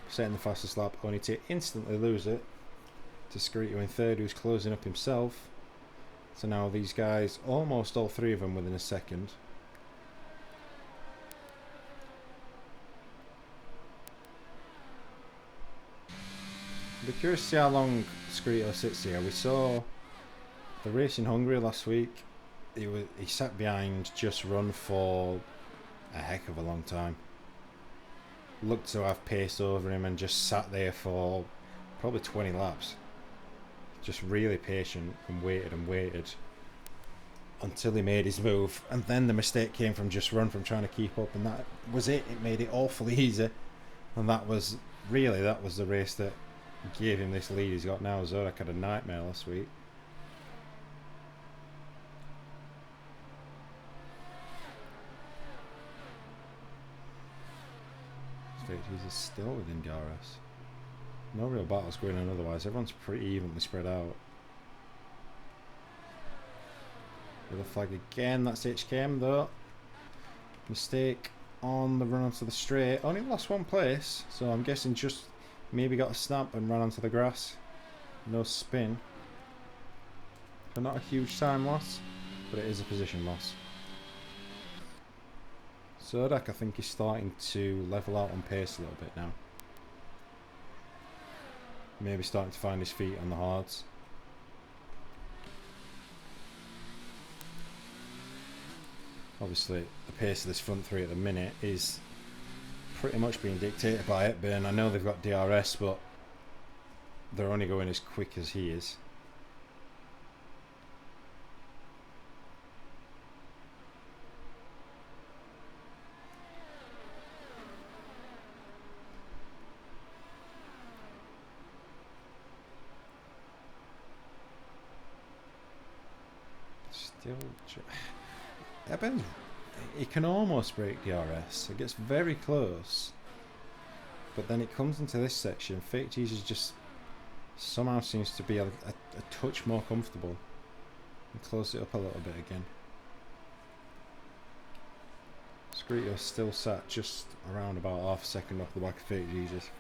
S1: setting the fastest lap, only to instantly lose it to Screeto in 3rd, who's closing up himself. So now these guys, almost all 3 of them within a second. I'd be curious to see how long Screeto sits here. We saw the race in Hungary last week. He sat behind Just Run for a heck of a long time. Looked to have pace over him and just sat there for probably 20 laps. Just really patient and waited until he made his move, and then the mistake came from Just Run, from trying to keep up, and that was it. It made it awfully easy, and that was the race that gave him this lead he's got now. Zodak had a nightmare last week. Jesus still within DRS. No real battles going on otherwise. Everyone's pretty evenly spread out. With a flag again. That's HKM though. Mistake on the run onto the straight. Only lost 1 place, so I'm guessing just maybe got a snap and ran onto the grass. No spin. So not a huge time loss, but it is a position loss. Zodak, I think, is starting to level out on pace a little bit now. Maybe starting to find his feet on the hards. Obviously, the pace of this front three at the minute is pretty much being dictated by Hepburn. I know they've got DRS, but they're only going as quick as he is. Hepburn's, he can almost break DRS. It gets very close, but then it comes into this section. Fake Jesus just somehow seems to be a touch more comfortable and close it up a little bit again. Screeto still sat just around about half a second off the back of Fake Jesus.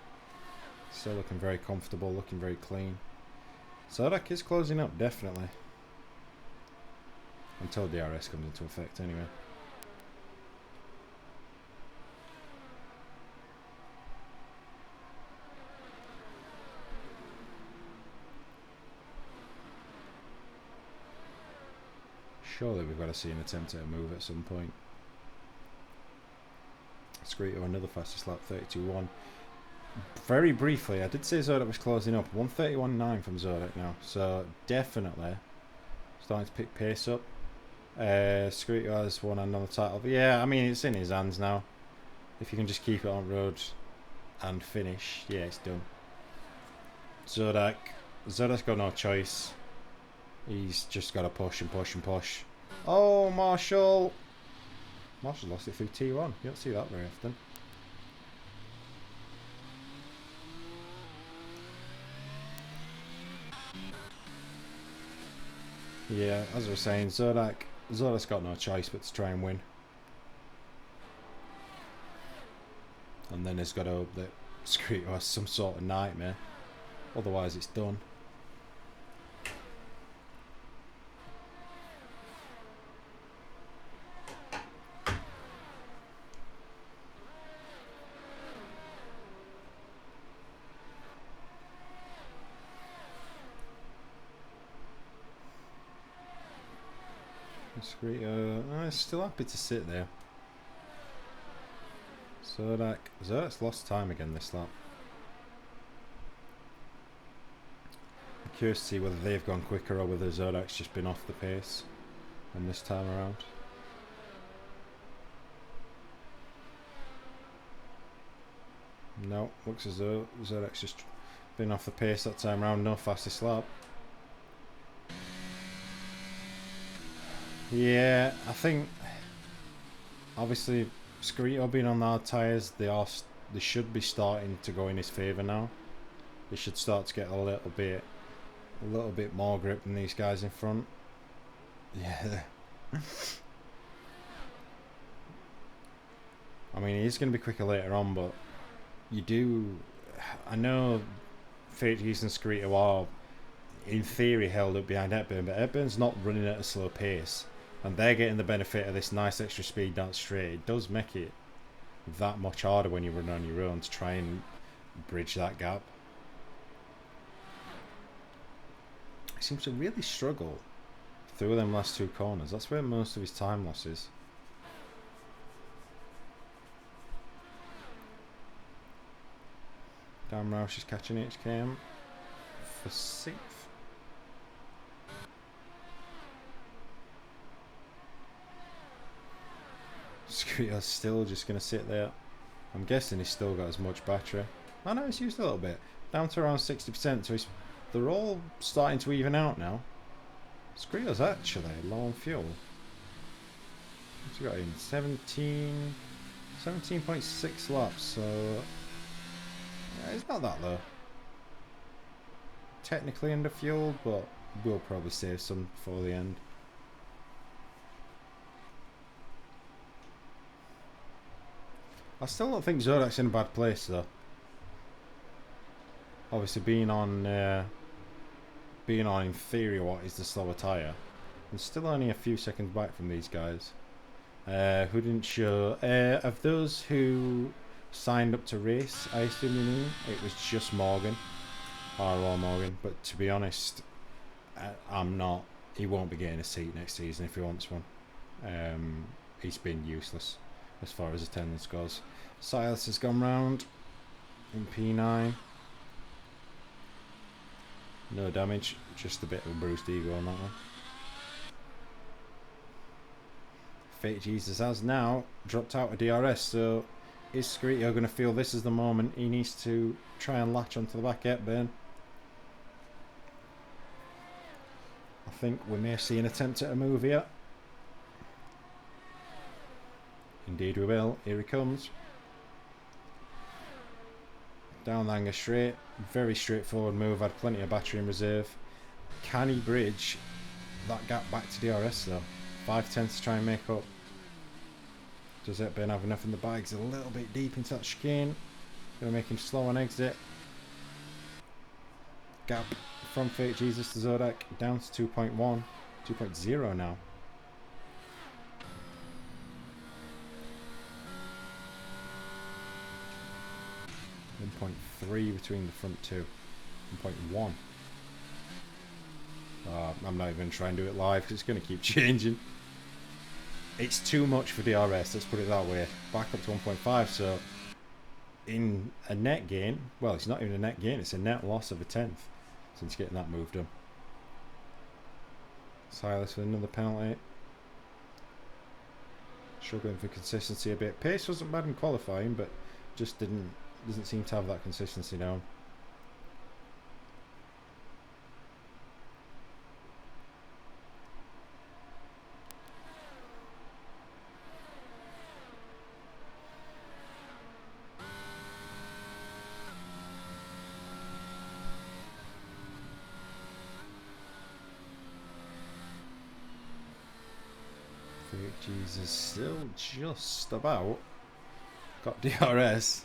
S1: Still looking very comfortable, looking very clean. Zodak is closing up, definitely. Until DRS comes into effect anyway. Surely we've got to see an attempt at a move at some point. Screeto another fastest lap, 32.1. Very briefly, I did say Zodak was closing up. 131.9 from Zodak now. So definitely starting to pick pace up. Screeto has won another title. But yeah, I mean, it's in his hands now. If you can just keep it on road and finish, yeah, it's done. Zodak's got no choice. He's just got to push and push and push. Oh, Marshall lost it through T1. You don't see that very often. Yeah, as I was saying, Zodak's got no choice but to try and win. And then he's got to hope that Screeto has some sort of nightmare. Otherwise it's done. Screeto still happy to sit there. Zodak's lost time again this lap. I'm curious to see whether they've gone quicker or whether Zodak's just been off the pace and this time around. No, looks as though Zodak's just been off the pace that time around. No fastest lap. Yeah, I think obviously Screeto being on the hard tyres, they should be starting to go in his favour now. They should start to get a little bit more grip than these guys in front. Yeah. I mean, he's going to be quicker later on, but I know Fates and Screeto are in theory held up behind Hepburn, but Hepburn's not running at a slow pace. And they're getting the benefit of this nice extra speed down straight. It does make it that much harder when you run on your own to try and bridge that gap. He seems to really struggle through them last two corners. That's where most of his time loss is. Dan Roush is catching HKM for 6th. Screeto's still just going to sit there. I'm guessing he's still got as much battery. I know he's used a little bit. Down to around 60%, so they're all starting to even out now. Screeto's actually low on fuel. What's he got in? 17.6 laps, so yeah, it's not that low. Technically under fueled, but we'll probably save some before the end. I still don't think Zodak's in a bad place though. Obviously being on in theory what is the slower tyre. And still only a few seconds back from these guys. Who didn't show of those who signed up to race, I assume you mean, it was just Morgan. R.O. Morgan, but to be honest, I'm not. He won't be getting a seat next season if he wants one. He's been useless as far as attendance goes. Silas has gone round in P9. No damage, just a bit of a bruised ego on that one. Fate Jesus has now dropped out of DRS, so is Screeto going to feel this is the moment he needs to try and latch onto the back Hepburn? I think we may see an attempt at a move here. Indeed we will. Here he comes. Down Langer straight. Very straightforward move. Had plenty of battery in reserve. Can he bridge that gap back to DRS though? 5/10 to try and make up. Does Hepburn have enough in the bag? He's a little bit deep into that chicane. Going to make him slow on exit. Gap from Fake Jesus to Zodak down to 2.1. 2.0 now. 1.3 between the front two. 1.1. I'm not even trying to do it live because it's going to keep changing. It's too much for DRS, let's put it that way. Back up to 1.5, so in a net gain, well, it's not even a net gain, it's a net loss of a 10th since getting that move done. Silas with another penalty. Struggling for consistency a bit. Pace wasn't bad in qualifying, but just doesn't seem to have that consistency now. Jesus, still just about got DRS.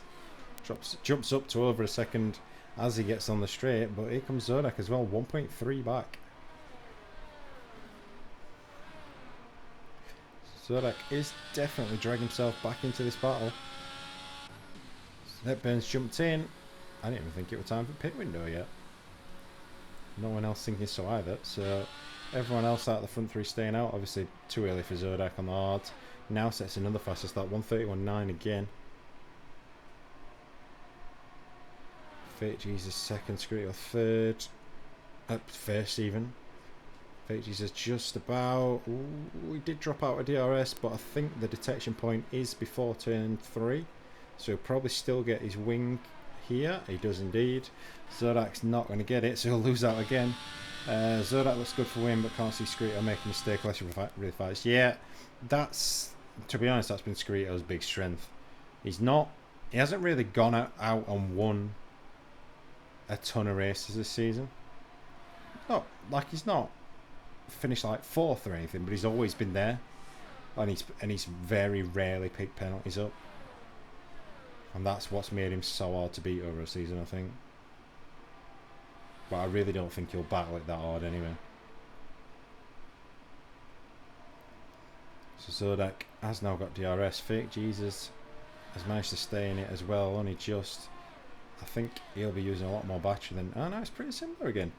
S1: Jumps up to over a second as he gets on the straight, but here comes Zodak as well, 1.3 back. Zodak is definitely dragging himself back into this battle. Hepburn's jumped in. I didn't even think it was time for pit window yet. No one else thinking so either, so everyone else out of the front three staying out. Obviously too early for Zodak on the hard. Now sets another faster start, 1:31.9 again. Fate Jesus second, Screeto third. First even. Fate Jesus just about. Ooh, he did drop out of DRS, but I think the detection point is before turn 3. So he'll probably still get his wing here. He does indeed. Zodak's not going to get it, so he'll lose out again. Zodak looks good for win, but can't see Screeto make a mistake unless he really fights. Yeah, that's, to be honest, that's been Screeto's big strength. He hasn't really gone out and won a ton of races this season. Not like he's not finished like 4th or anything, but he's always been there, and he's very rarely picked penalties up, and that's what's made him so hard to beat over a season, I think. But I really don't think he'll battle it that hard anyway. So Zodak has now got DRS. Fake Jesus has managed to stay in it as well, only just. I think he'll be using a lot more battery than. Oh no, it's pretty similar again.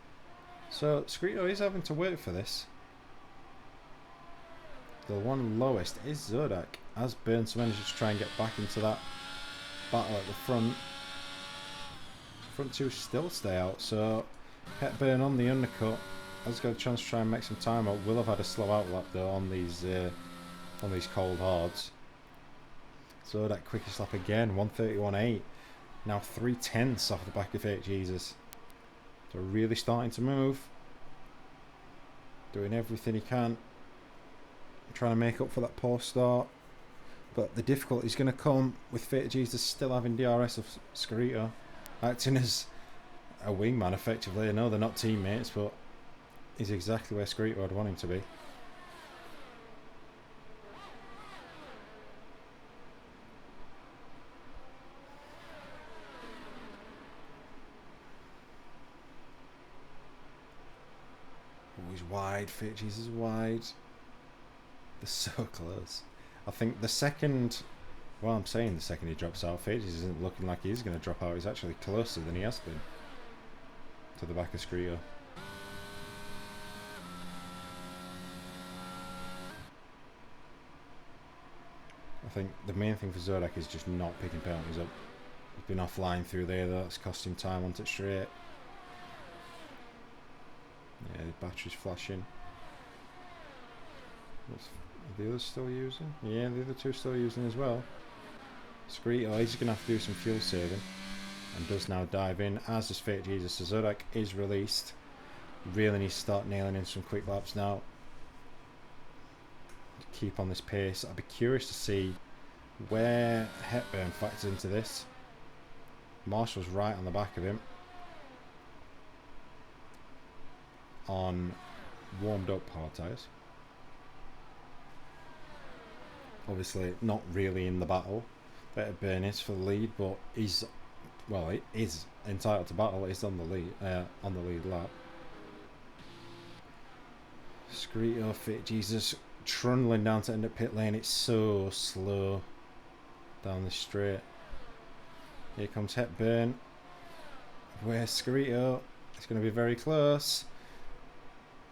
S1: So Screeto is having to work for this. The one lowest is Zodak. As Burns manages to try and get back into that battle at the front. Front two still stay out, so Hepburn on the undercut has got a chance to try and make some time out. Will have had a slow out lap though on these cold hards. So that quickest lap again, 1:31.8. Now 3/10 off the back of Fake Jesus. So really starting to move. Doing everything he can. Trying to make up for that poor start. But the difficulty is going to come with Fake Jesus still having DRS of Screeto. Acting as a wingman effectively. I know they're not teammates, but he's exactly where Screeto would want him to be. Oh, he's wide. Fake Jesus is wide. They're so close. I think the second. Well, I'm saying the second he drops out, Fake Jesus isn't looking like he's going to drop out. He's actually closer than he has been to the back of Screeto. I think the main thing for Zodak is just not picking penalties up. He's been offline through there, that's cost him time onto it straight. Yeah, the battery's flashing. Are the others still using? Yeah, the other two still using as well. Screeto, he's going to have to do some fuel saving. And does now dive in, as does Fake Jesus. So Zodak is released. Really needs to start nailing in some quick laps now. To keep on this pace. I'd be curious to see where Hepburn factors into this. Marshall's right on the back of him. On warmed up hard tyres. Obviously not really in the battle. Hepburn is for the lead, but he's, well, he is entitled to battle. He's on the lead lap. Screeto, Fit Jesus trundling down to end up pit lane. It's so slow down the straight. Here comes Hepburn. Where's Screeto? It's going to be very close.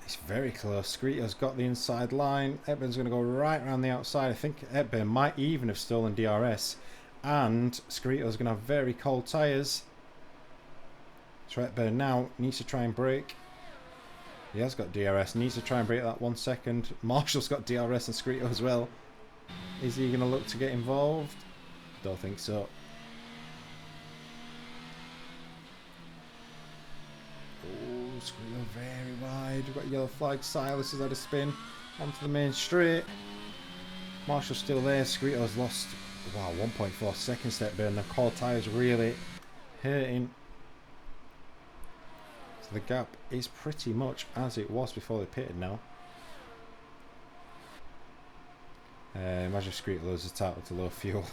S1: It's very close. Screeto's got the inside line. Hepburn's going to go right around the outside. I think Hepburn might even have stolen DRS. And Screeto's going to have very cold tyres. So Hepburn now needs to try and brake. He has got DRS. Needs to try and brake that 1 second. Marshall's got DRS and Screeto as well. Is he going to look to get involved? Don't think so. Oh, Squealer very wide. We've got a yellow flag. Silas has had a spin onto the main straight. Marshall's still there. Squealer's lost, wow, 1.4 seconds step burn. The core tyres really hurting. So the gap is pretty much as it was before they pitted now. Imagine if Squealer loses title to low fuel.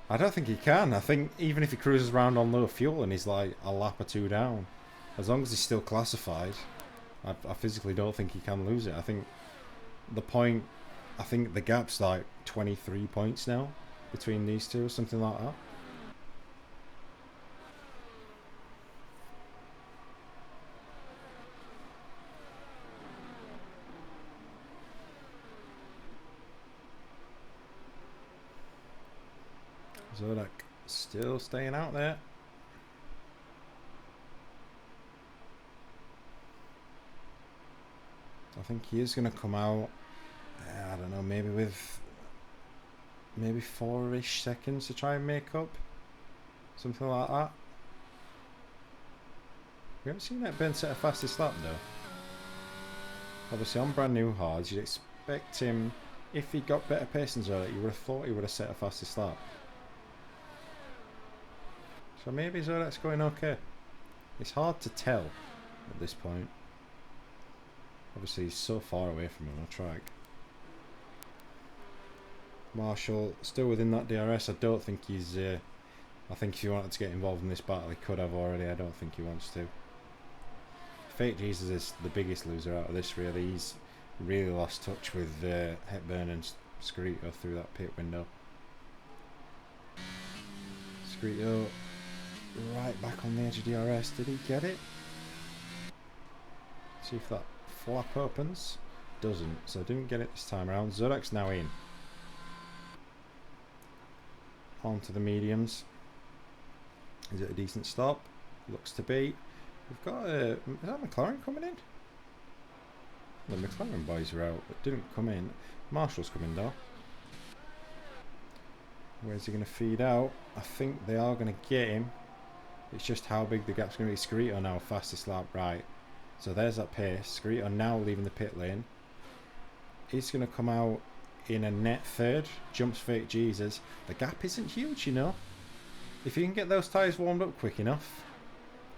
S1: I don't think he can. I think even if he cruises around on low fuel and he's like a lap or two down, as long as he's still classified, I physically don't think he can lose it. I think the gap's like 23 points now between these two or something like that. Zodak still staying out there. I think he is going to come out, I don't know, maybe with 4-ish seconds to try and make up. Something like that. We haven't seen that Ben set a fastest lap though. Obviously on brand new hards, you'd expect him, if he got better pace than Zodak, you would have thought he would have set a fastest lap. So maybe Zodak's going okay. It's hard to tell at this point. Obviously he's so far away from him on track. Marshall still within that DRS. I don't think he's I think if he wanted to get involved in this battle he could have already. I don't think he wants to. Fake Jesus is the biggest loser out of this really. He's really lost touch with Hepburn and Screeto through that pit window. Screeto right back on the edge of DRS. Did he get it? See if that flap opens. Doesn't, so didn't get it this time around. Zodak's now in. Onto the mediums. Is it a decent stop? Looks to be. We've got is that McLaren coming in? The McLaren boys are out, but didn't come in. Marshall's coming though. Where's he going to feed out? I think they are going to get him. It's just how big the gap's going to be. Screeto now, fastest lap, right. So there's that pace. Screeto now leaving the pit lane. He's going to come out in a net third. Jumps Fake Jesus. The gap isn't huge, you know. If you can get those tyres warmed up quick enough,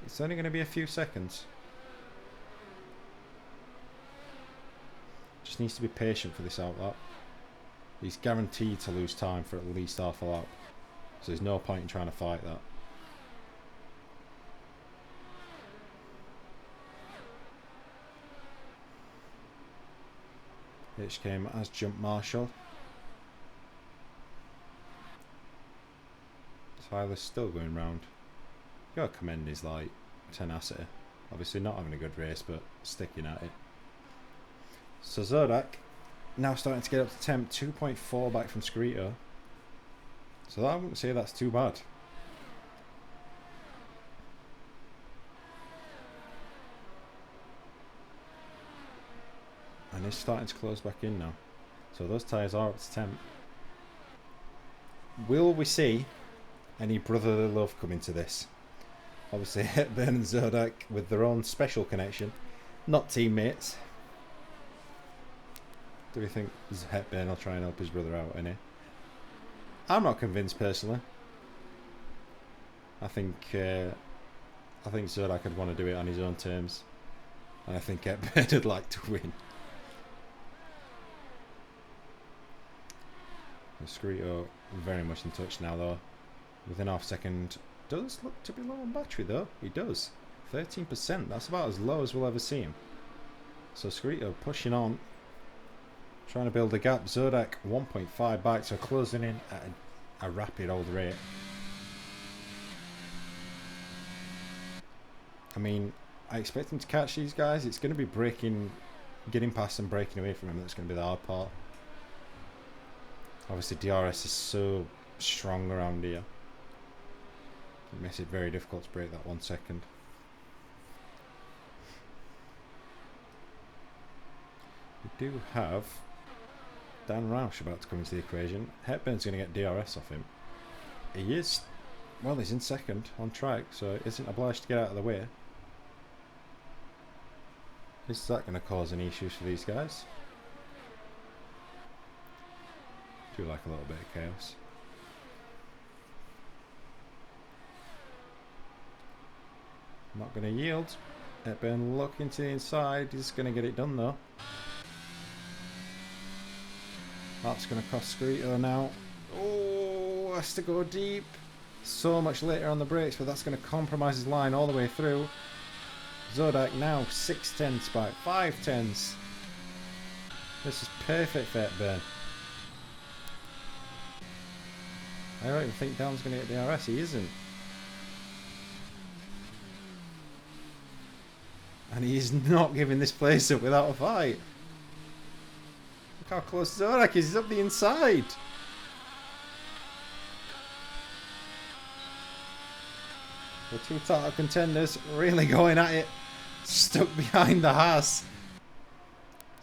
S1: it's only going to be a few seconds. Just needs to be patient for this outlap. He's guaranteed to lose time for at least half a lap. So there's no point in trying to fight that. HKM has jumped Marshall. Tyler's still going round. You gotta commend his like tenacity. Obviously not having a good race, but sticking at it. So Zodak now starting to get up to temp, 2.4 back from Screeto. So I wouldn't say that's too bad. And it's starting to close back in now. So those tyres are up to temp. Will we see any brotherly love come into this? Obviously Hepburn and Zodak with their own special connection. Not teammates. Do we think Hepburn will try and help his brother out in it? I'm not convinced personally. I think Zodak would want to do it on his own terms. And I think Hepburn would like to win. Screeto very much in touch now though. Within half second. Does look to be low on battery though. He does. 13%. That's about as low as we'll ever see him. So Screeto pushing on. Trying to build a gap. Zodak 1.5 back, so closing in at a rapid old rate. I mean, I expect him to catch these guys. It's going to be breaking, getting past and breaking away from him. That's going to be the hard part. Obviously DRS is so strong around here. It makes it very difficult to break that 1 second. We do have Dan Roush about to come into the equation. Hepburn's going to get DRS off him. He is, well, he's in second on track, so isn't obliged to get out of the way. Is that going to cause any issues for these guys? Do like a little bit of chaos. Not going to yield. Hepburn looking to the inside. He's going to get it done though. That's going to cost Screeto now. Oh, has to go deep. So much later on the brakes, but that's going to compromise his line all the way through. Zodak now 6 tenths back, 5 tenths. This is perfect for Hepburn. I don't even think Dan's going to get DRS. He isn't. And he's not giving this place up without a fight. Look how close Zodak is. He's up the inside. The two title contenders really going at it. Stuck behind the Haas.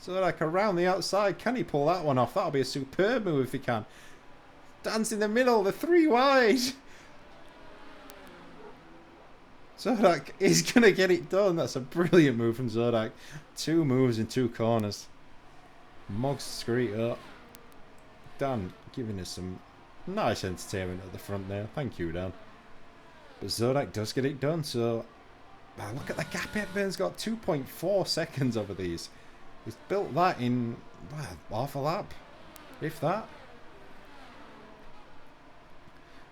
S1: Zodak around the outside. Can he pull that one off? That'll be a superb move if he can. Dan's in the middle. The 3 wide. Zodak is going to get it done. That's a brilliant move from Zodak. 2 moves in 2 corners. Mogs Screeto. Dan giving us some nice entertainment at the front there. Thank you, Dan. But Zodak does get it done, so look at the gap. Hepburn's got 2.4 seconds over these. He's built that in half a lap, if that.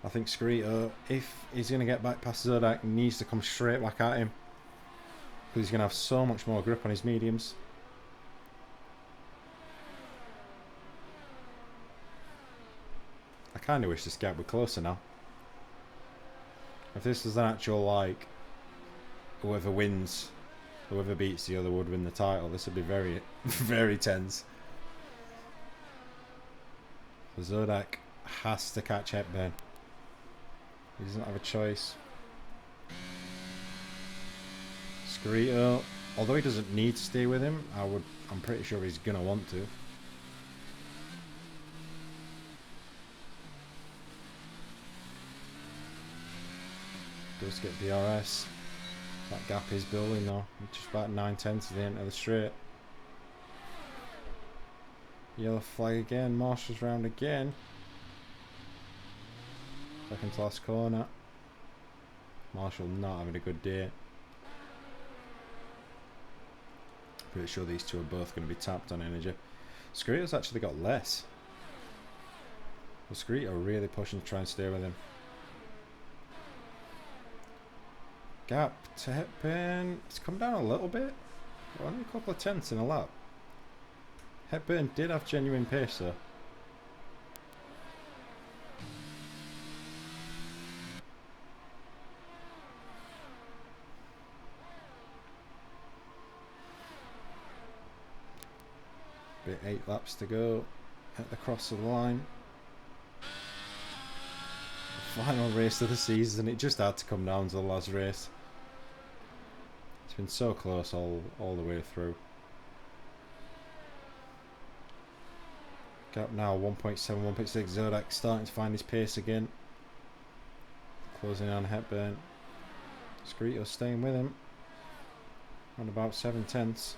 S1: I think Screeto, if he's going to get back past Zodak, needs to come straight back at him. Because he's going to have so much more grip on his mediums. I kind of wish this gap were closer now. If this was an actual, like, whoever wins, whoever beats the other would win the title, this would be very, very tense. Zodak has to catch Hepburn. He doesn't have a choice. Screeto, although he doesn't need to stay with him, I'm pretty sure he's gonna want to. Does get DRS. That gap is building though. Just about 9 tenths to the end of the straight. Yellow flag again. Marshall's round again. Second to last corner. Marshall not having a good day. Pretty sure these two are both going to be tapped on energy. Screeto's actually got less. Well, Screeto really pushing to try and stay with him. Gap to Hepburn. It's come down a little bit. Only a couple of tenths in a lap. Hepburn did have genuine pace though. Bit 8 laps to go at the cross of the line. The final race of the season. It just had to come down to the last race. It's been so close all the way through. Gap now 1.7, 1.6. Zodak starting to find his pace again. Closing on Hepburn. Screeto staying with him. On about 7 tenths.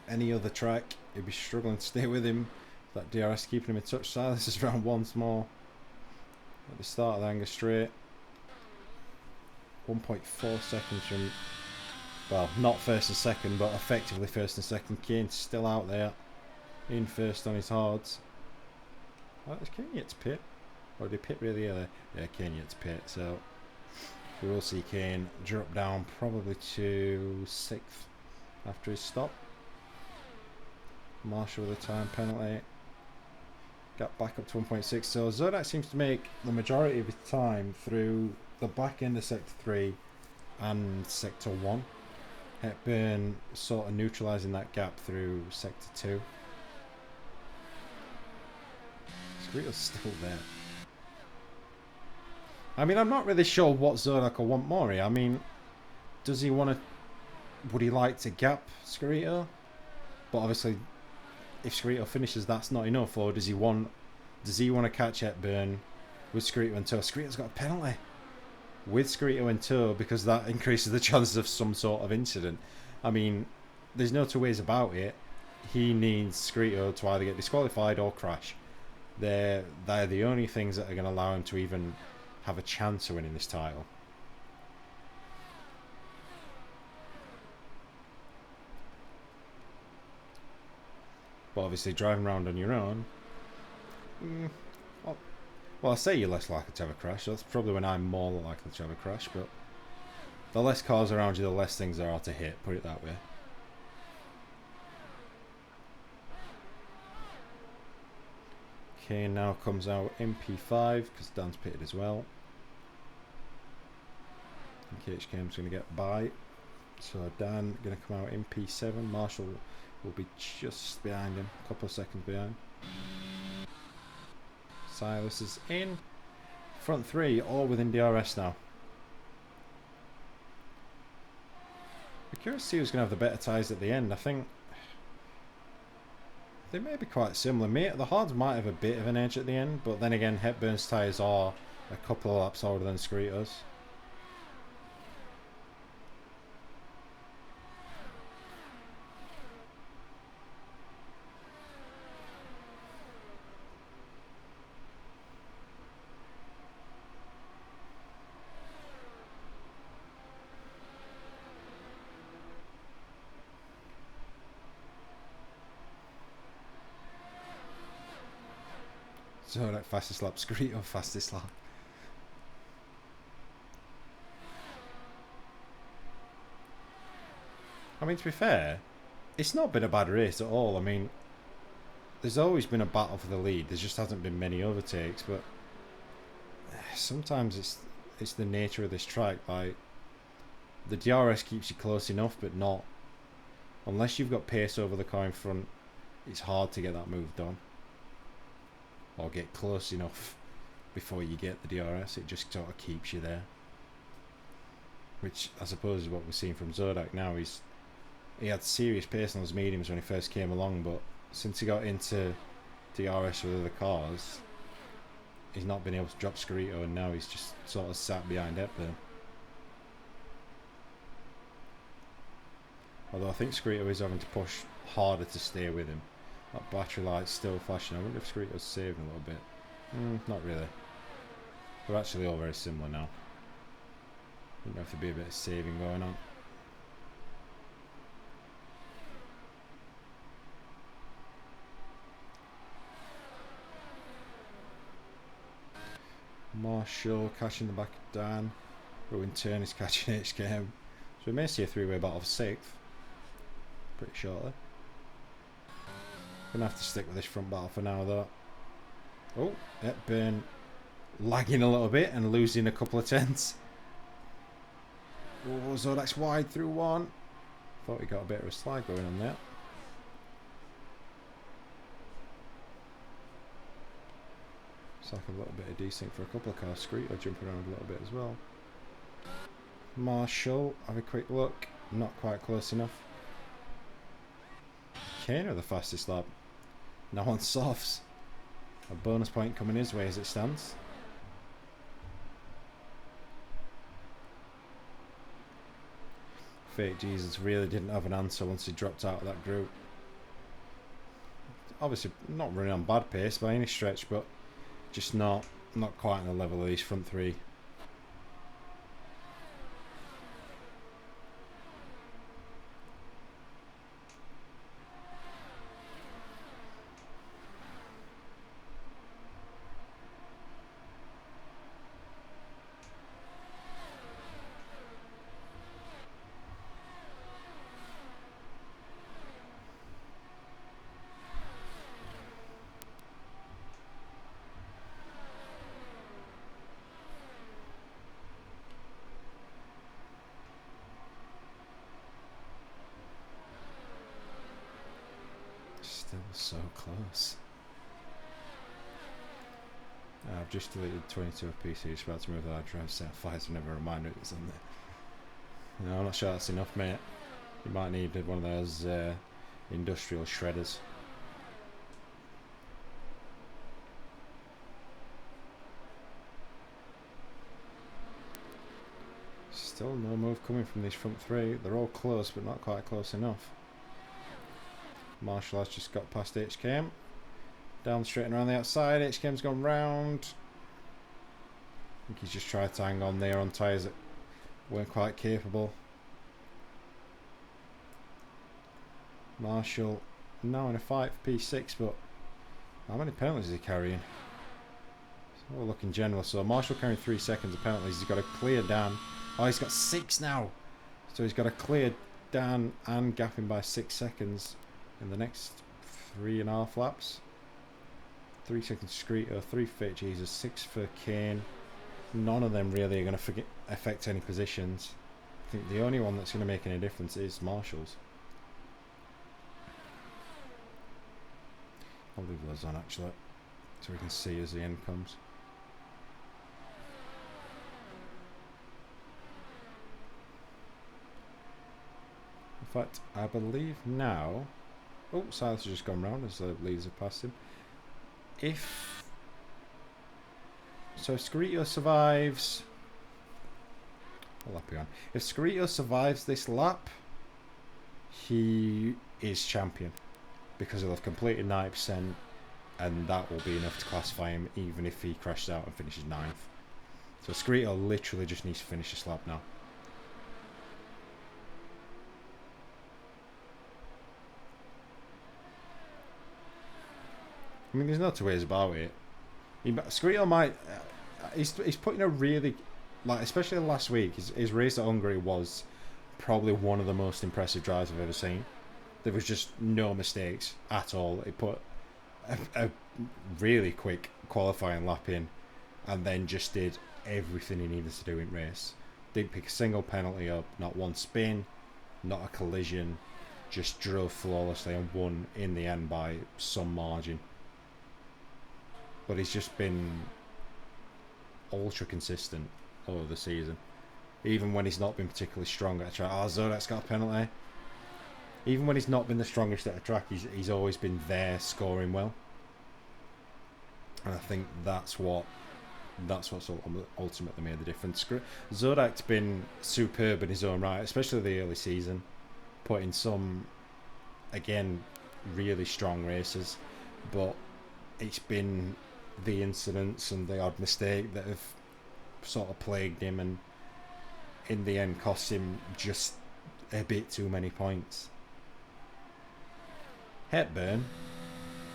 S1: Any other track, he'd be struggling to stay with him. That DRS keeping him in touch. So this is round once more. At the start of the Angus straight. 1.4 seconds from, well, not first and second, but effectively first and second. Kane's still out there, in first on his hards. Oh, is Kane yet to pit? Or did he pit really early? Yeah, Kane yet to pit, so we will see Kane drop down probably to 6th after his stop. Marshall with a time penalty. Got back up to 1.6. So Zodak seems to make the majority of his time through the back end of sector 3 and sector 1. Hepburn sort of neutralising that gap through sector 2. Screeto's still there. I mean, I'm not really sure what Zodak will want more here. I mean, does he want to would he like to gap Scarito? But obviously, if Scarito finishes, that's not enough. Or does he want to catch Hepburn with Scarito in tow? Scarito's got a penalty with Scarito in tow because that increases the chances of some sort of incident. I mean, there's no two ways about it. He needs Scarito to either get disqualified or crash. They're the only things that are going to allow him to even have a chance of winning this title. But obviously, driving around on your own, well, I say you're less likely to have a crash. That's probably when I'm more likely to have a crash. But the less cars around you, the less things there are to hit. Put it that way. Okay, now comes out MP5 because Dan's pitted as well. And KHKM's going to get by. So Dan going to come out MP7. Marshall will be just behind him, a couple of seconds behind. Silas is in. Front three, all within DRS now. We're curious to see who's going to have the better tyres at the end. I think they may be quite similar. The hards might have a bit of an edge at the end, but then again, Hepburn's tyres are a couple of laps older than Scarito's. So that fastest lap, Scarito fastest lap. I mean, to be fair, it's not been a bad race at all. I mean, there's always been a battle for the lead. There just hasn't been many overtakes, but sometimes it's the nature of this track. Like, the DRS keeps you close enough, but not unless you've got pace over the car in front. It's hard to get that move done or get close enough before you get the DRS. It just sort of keeps you there, which I suppose is what we're seeing from Zodak now. He had serious pace on those mediums when he first came along, but since he got into DRS with other cars, he's not been able to drop Scarito, and now he's just sort of sat behind Hepburn. Although I think Scarito is having to push harder to stay with him. That battery light's still flashing. I wonder if Scarito's saving a little bit. Not really. They're actually all very similar now. I don't know if there'd be a bit of saving going on. Marshall catching the back of Dan. Rowan Turn is catching HKM. So we may see a three-way battle for 6th. Pretty shortly. Gonna have to stick with this front battle for now though. Oh, Hepburn lagging a little bit and losing a couple of tenths. Oh, Zodak's wide through one. Thought he got a bit of a slide going on there. It's like a little bit of desync for a couple of cars. Scarito jumping around a little bit as well. Marshall, have a quick look. Not quite close enough. Kane with the fastest lap. Now on softs. A bonus point coming his way as it stands. Fake Jesus really didn't have an answer once he dropped out of that group. Obviously not running on bad pace by any stretch, but just not quite on the level of these front three. Still so close. I've just deleted 22 of PC. It's about to move the hard drive set. Fires never reminder it was on there. No, I'm not sure that's enough, mate. You might need one of those industrial shredders. Still no move coming from these front three. They're all close, but not quite close enough. Marshall has just got past HKM. Down straight and around the outside. HKM's gone round. I think he's just tried to hang on there on tyres that weren't quite capable. Marshall now in a fight for P6, but how many penalties is he carrying? So we'll look in general. So Marshall carrying 3 seconds of penalties. He's got to clear Dan. Oh, he's got 6 now. So he's got to clear Dan and gap him by 6 seconds in the next 3.5 laps. 3 seconds Screeter, 3 for Jesus, 6 for Kane. None of them really are going to affect any positions. I think the only one that's going to make any difference is Marshall's. I'll leave those on actually, so we can see as the end comes. In fact, I believe now... Oh, Silas has just gone round as the leaders have passed him. So if Scarito survives... What lap are we on? If Scarito survives this lap, he is champion. Because he'll have completed 90%, and that will be enough to classify him even if he crashes out and finishes 9th. So Scarito literally just needs to finish this lap now. I mean, there's no two ways about it. Scarito might... he's putting a really... Like, especially last week, his race at Hungary was probably one of the most impressive drives I've ever seen. There was just no mistakes at all. He put a really quick qualifying lap in and then just did everything he needed to do in race. Didn't pick a single penalty up, not one spin, not a collision. Just drove flawlessly and won in the end by some margin. But he's just been ultra consistent over the season. Even when he's not been particularly strong at a track. Oh, Zodak's got a penalty. Even when he's not been the strongest at a track, he's always been there scoring well. And I think that's what's ultimately made the difference. Zodak's been superb in his own right, especially the early season. Putting some, again, really strong races. But it's been the incidents and the odd mistake that have sort of plagued him and in the end cost him just a bit too many points. Hepburn,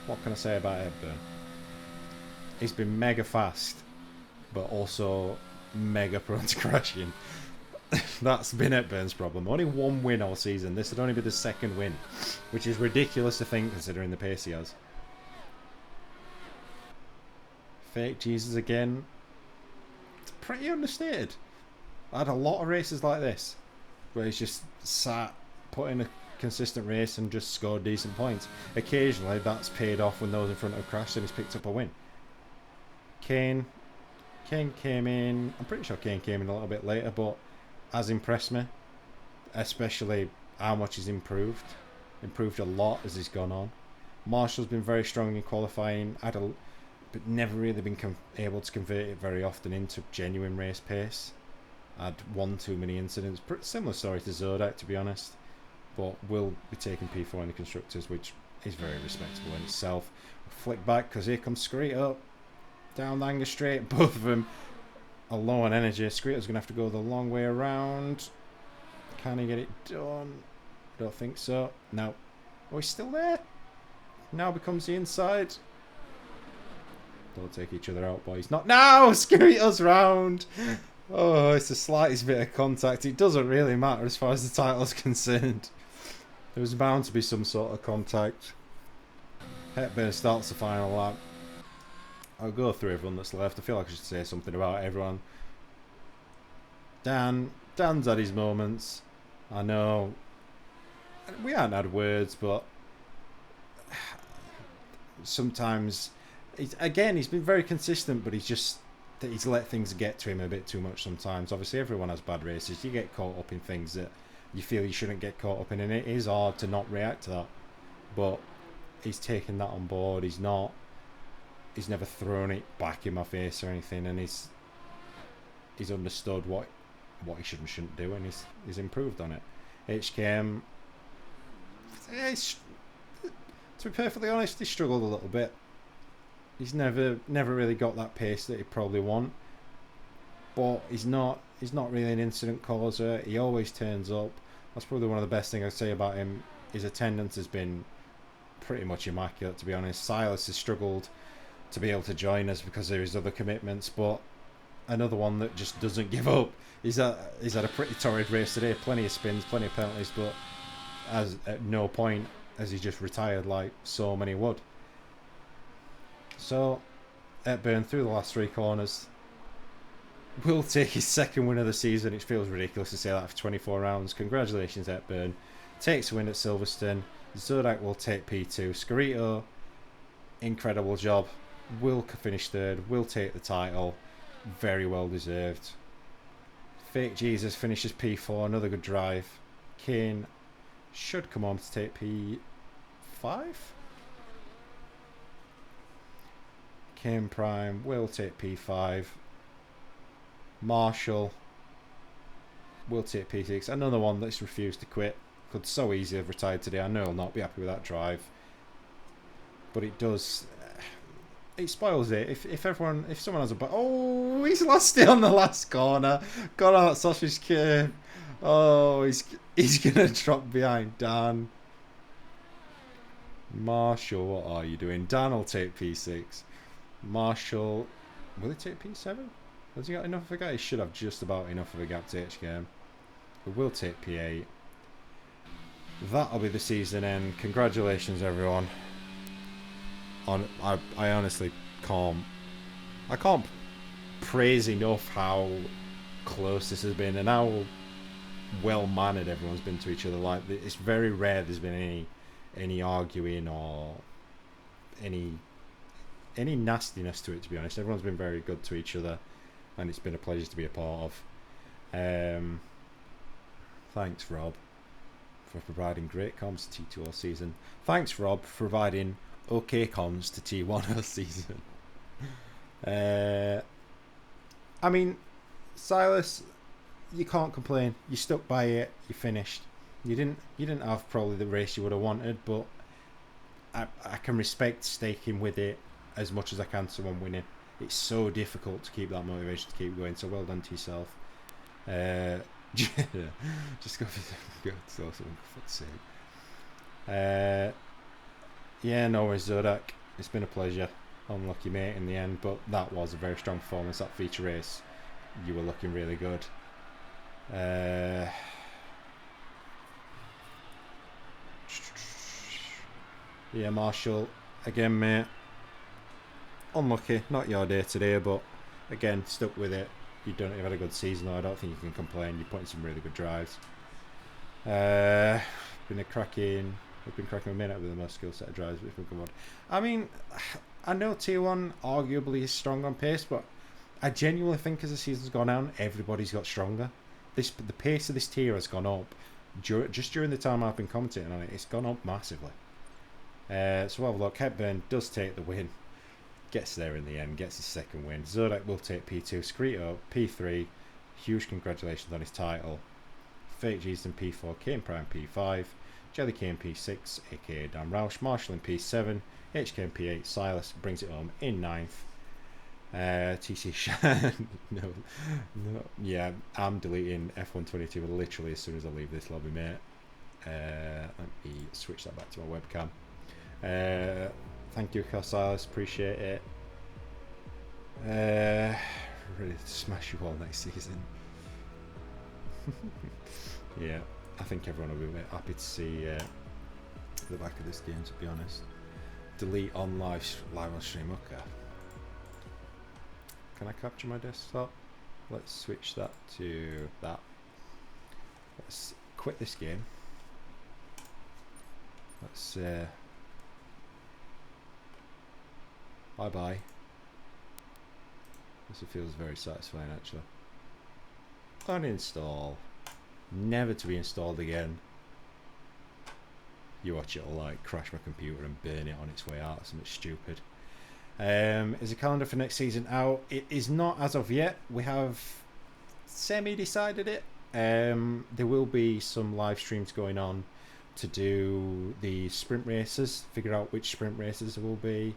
S1: what can I say about Hepburn? He's been mega fast, but also mega prone to crashing. That's been Hepburn's problem. Only one win all season. This would only be the second win, which is ridiculous to think considering the pace he has. Fake Jesus again. It's pretty understated. I had a lot of races like this where he's just sat, put in a consistent race and just scored decent points. Occasionally that's paid off when those in front have crashed and he's picked up a win. Kane came in, I'm pretty sure Kane came in a little bit later, but has impressed me, especially how much he's improved a lot as he's gone on. Marshall's been very strong in qualifying, but never really been able to convert it very often into genuine race pace. Had one too many incidents. Similar story to Zodak, to be honest, but will be taking P4 in the constructors, which is very respectable in itself. Flick back because here comes Scarito down the Anger straight. Both of them are low on energy. Scarito's going to have to go the long way around. Can he get it done? I don't think so. No. Oh, he's still there. Now becomes the inside. Don't take each other out, boys. Not now! Scarito's round! Oh, it's the slightest bit of contact. It doesn't really matter as far as the title's concerned. There was bound to be some sort of contact. Hepburn starts the final lap. I'll go through everyone that's left. I feel like I should say something about everyone. Dan's had his moments. I know we haven't had words, but sometimes he's been very consistent, but he's let things get to him a bit too much sometimes. Obviously everyone has bad races. You get caught up in things that you feel you shouldn't get caught up in, and it is hard to not react to that. But he's taken that on board. He's never thrown it back in my face or anything, and he's understood what he should and shouldn't do, and he's improved on it. HKM, to be perfectly honest, he struggled a little bit. He's never really got that pace that he probably want, but he's not really an incident causer. He always turns up. That's probably one of the best things I say about him. His attendance has been pretty much immaculate, to be honest. Silas has struggled to be able to join us because of his other commitments, but another one that just doesn't give up. He's had a pretty torrid race today. Plenty of spins, plenty of penalties, but at no point has he just retired like so many would. So, Hepburn through the last 3 corners will take his 2nd win of the season. It feels ridiculous to say that for 24 rounds. Congratulations, Hepburn. Takes a win at Silverstone. Zodak will take P2. Scarito, incredible job. Will finish 3rd. Will take the title. Very well deserved. Fake Jesus finishes P4. Another good drive. Kane should come on to take P5. Kane Prime will take P5. Marshall will take P6. Another one that's refused to quit. Could so easily have retired today. I know he'll not be happy with that drive, but it does. It spoils it. If someone has a he's lost it on the last corner. Got on that sausage curve. Oh, he's gonna drop behind Dan. Marshall, what are you doing? Dan will take P6. Marshall, will he take P7? Has he got enough of a gap? He should have just about enough of a gap to HKM. We will take P8. That'll be the season end. Congratulations, everyone. I honestly can't praise enough how close this has been and how well mannered everyone's been to each other. Like, it's very rare there's been any arguing or any nastiness to it, to be honest. Everyone's been very good to each other, and it's been a pleasure to be a part of. Thanks, Rob, for providing great comms to T2 all season. Thanks, Rob, for providing okay comms to T1 all season. I mean, Silas, you can't complain. You stuck by it. You finished. You didn't have probably the race you would have wanted, but I can respect sticking with it as much as I can to someone winning. It's so difficult to keep that motivation to keep going, so well done to yourself. Just go for so for fuck's sake. Yeah, no worries, Zodak. It's been a pleasure. Unlucky, mate, in the end, but that was a very strong performance. That feature race, you were looking really good. Yeah, Marshall, again, mate. Unlucky, not your day today, but again, stuck with it. You've had a good season, though. I don't think you can complain. You're putting some really good drives. We've been cracking a minute with the most skill set of drives, which we'll come on. I mean, I know T1 arguably is strong on pace, but I genuinely think as the season's gone on, everybody's got stronger. The pace of this tier has gone up. Just during the time I've been commentating on it, it's gone up massively. So we'll have a look. Hepburn does take the win. Gets there in the end. Gets his 2nd win. Zodak will take P2. Scarito P3. Huge congratulations on his title. Fake G's in P4. Kane Prime P5. Jelly Kane P6, aka Dan Roush. Marshall in P7. HK P8. Silas brings it home in 9th. TC Shan. no. Yeah, I'm deleting F122 literally as soon as I leave this lobby, mate. Let me switch that back to my webcam. Thank you, Silas. Appreciate it. Ready to smash you all next season. Yeah, I think everyone will be happy to see the back of this game, to be honest. Delete on live on stream. Okay. Can I capture my desktop? Let's switch that to that. Let's quit this game. Let's bye bye. This feels very satisfying, actually. Uninstall. never to be installed again. You watch it'll like crash my computer and burn it on its way out, something stupid. Is the calendar for next season out? It is not as of yet. We have semi-decided it. There will be some live streams going on to do the sprint races, figure out which sprint races there will be,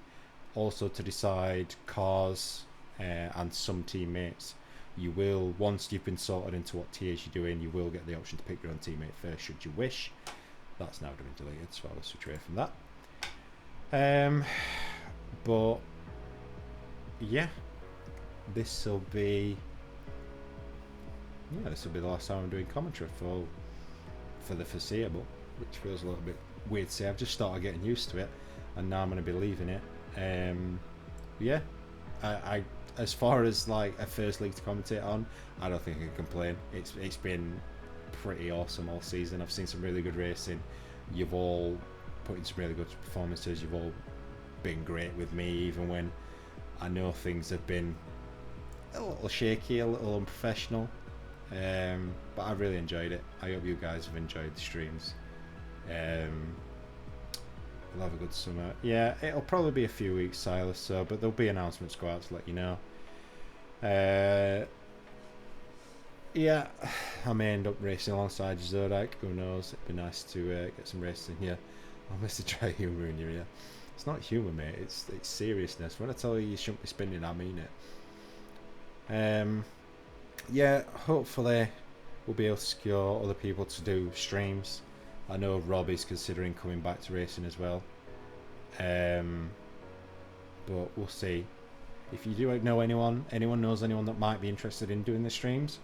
S1: also to decide cars and some teammates. You will, once you've been sorted into what tiers you're doing, you will get the option to pick your own teammate first should you wish. That's now been deleted, so I'll switch away from that. But yeah, this will be the last time I'm doing commentary for the foreseeable, which feels a little bit weird to say. I've just started getting used to it, and now I'm going to be leaving it. Yeah, I as far as like a first league to commentate on, I don't think I can complain. It's been pretty awesome all season. I've seen some really good racing. You've all put in some really good performances. You've all been great with me, even when I know things have been a little shaky, a little unprofessional. But I've really enjoyed it. I hope you guys have enjoyed the streams. We'll have a good summer. Yeah, it'll probably be a few weeks, Silas, but there'll be announcements go out to let you know. Yeah, I may end up racing alongside Zodike. Who knows? It'd be nice to get some racing here. I'll miss the dry humour in your ear. It's not humour, mate. It's seriousness. When I tell you shouldn't be spinning, I mean it. Yeah, hopefully we'll be able to secure other people to do streams. I know Rob is considering coming back to racing as well. But we'll see. If you do know anyone knows anyone that might be interested in doing the streams,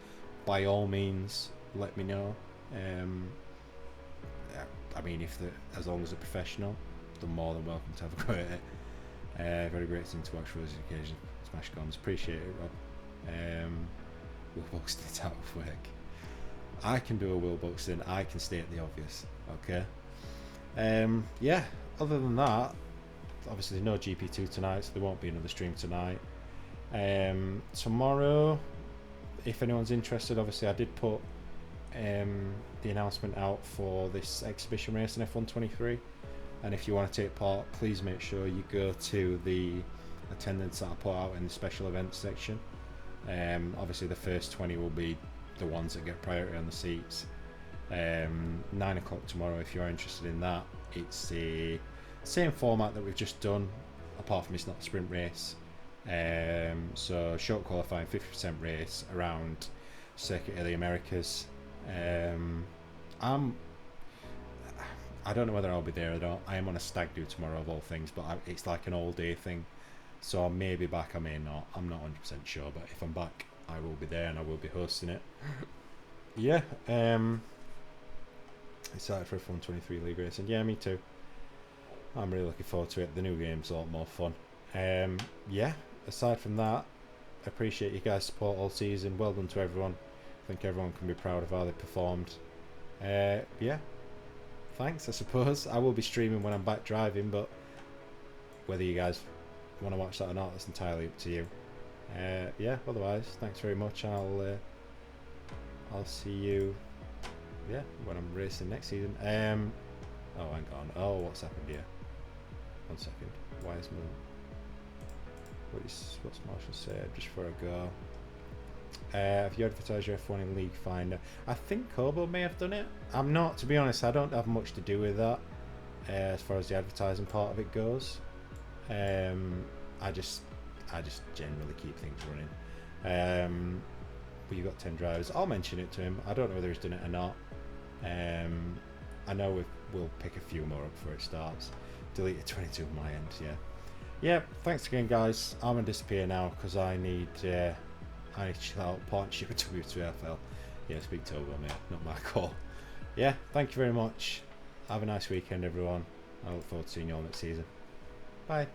S1: by all means, let me know. I mean, as long as they're professional, they're more than welcome to have a go at it. Very great thing to watch for us occasion. Smash comms, appreciate it, Rob. Will Buxton it out of work. I can do a Will Buxton. I can state the obvious. Okay. Yeah. Other than that, obviously no GP2 tonight, so there won't be another stream tonight. Tomorrow, if anyone's interested, obviously I did put the announcement out for this exhibition race in F123, and if you want to take part, please make sure you go to the attendance that I put out in the special events section. Obviously the first 20 will be the ones that get priority on the seats. 9 o'clock tomorrow, if you're interested in that. It's the same format that we've just done, apart from it's not a sprint race. So short qualifying, 50% race around Circuit of the Americas. I don't know whether I'll be there or not. I am on a stag do tomorrow of all things, but it's like an all day thing, so I may be back, I may not. I'm not 100% sure, but if I'm back, I will be there and I will be hosting it. Yeah, excited for F123 League Racing. Yeah, me too. I'm really looking forward to it. The new game's a lot more fun. Yeah, aside from that, I appreciate you guys' support all season. Well done to everyone. I think everyone can be proud of how they performed. Yeah, thanks, I suppose. I will be streaming when I'm back driving, but whether you guys want to watch that or not, that's entirely up to you. Yeah, otherwise, thanks very much. I'll see you, yeah, when I'm racing next season. Oh, hang on. Oh, what's happened here? 1 second. Why is my... What's Marshall said just before I go? Have you advertised your F1 in League Finder? I think Kobo may have done it. I'm not, to be honest, I don't have much to do with that as far as the advertising part of it goes. I just generally keep things running. But you've got 10 drivers. I'll mention it to him. I don't know whether he's done it or not. I know we'll pick a few more up before it starts. Deleted 22 on my end, yeah. Yeah, thanks again, guys. I'm going to disappear now because I need to chill out. Partnership with TTFL. Yeah, speak to Obo, mate. Not my call. Yeah, thank you very much. Have a nice weekend, everyone. I look forward to seeing you all next season. Bye.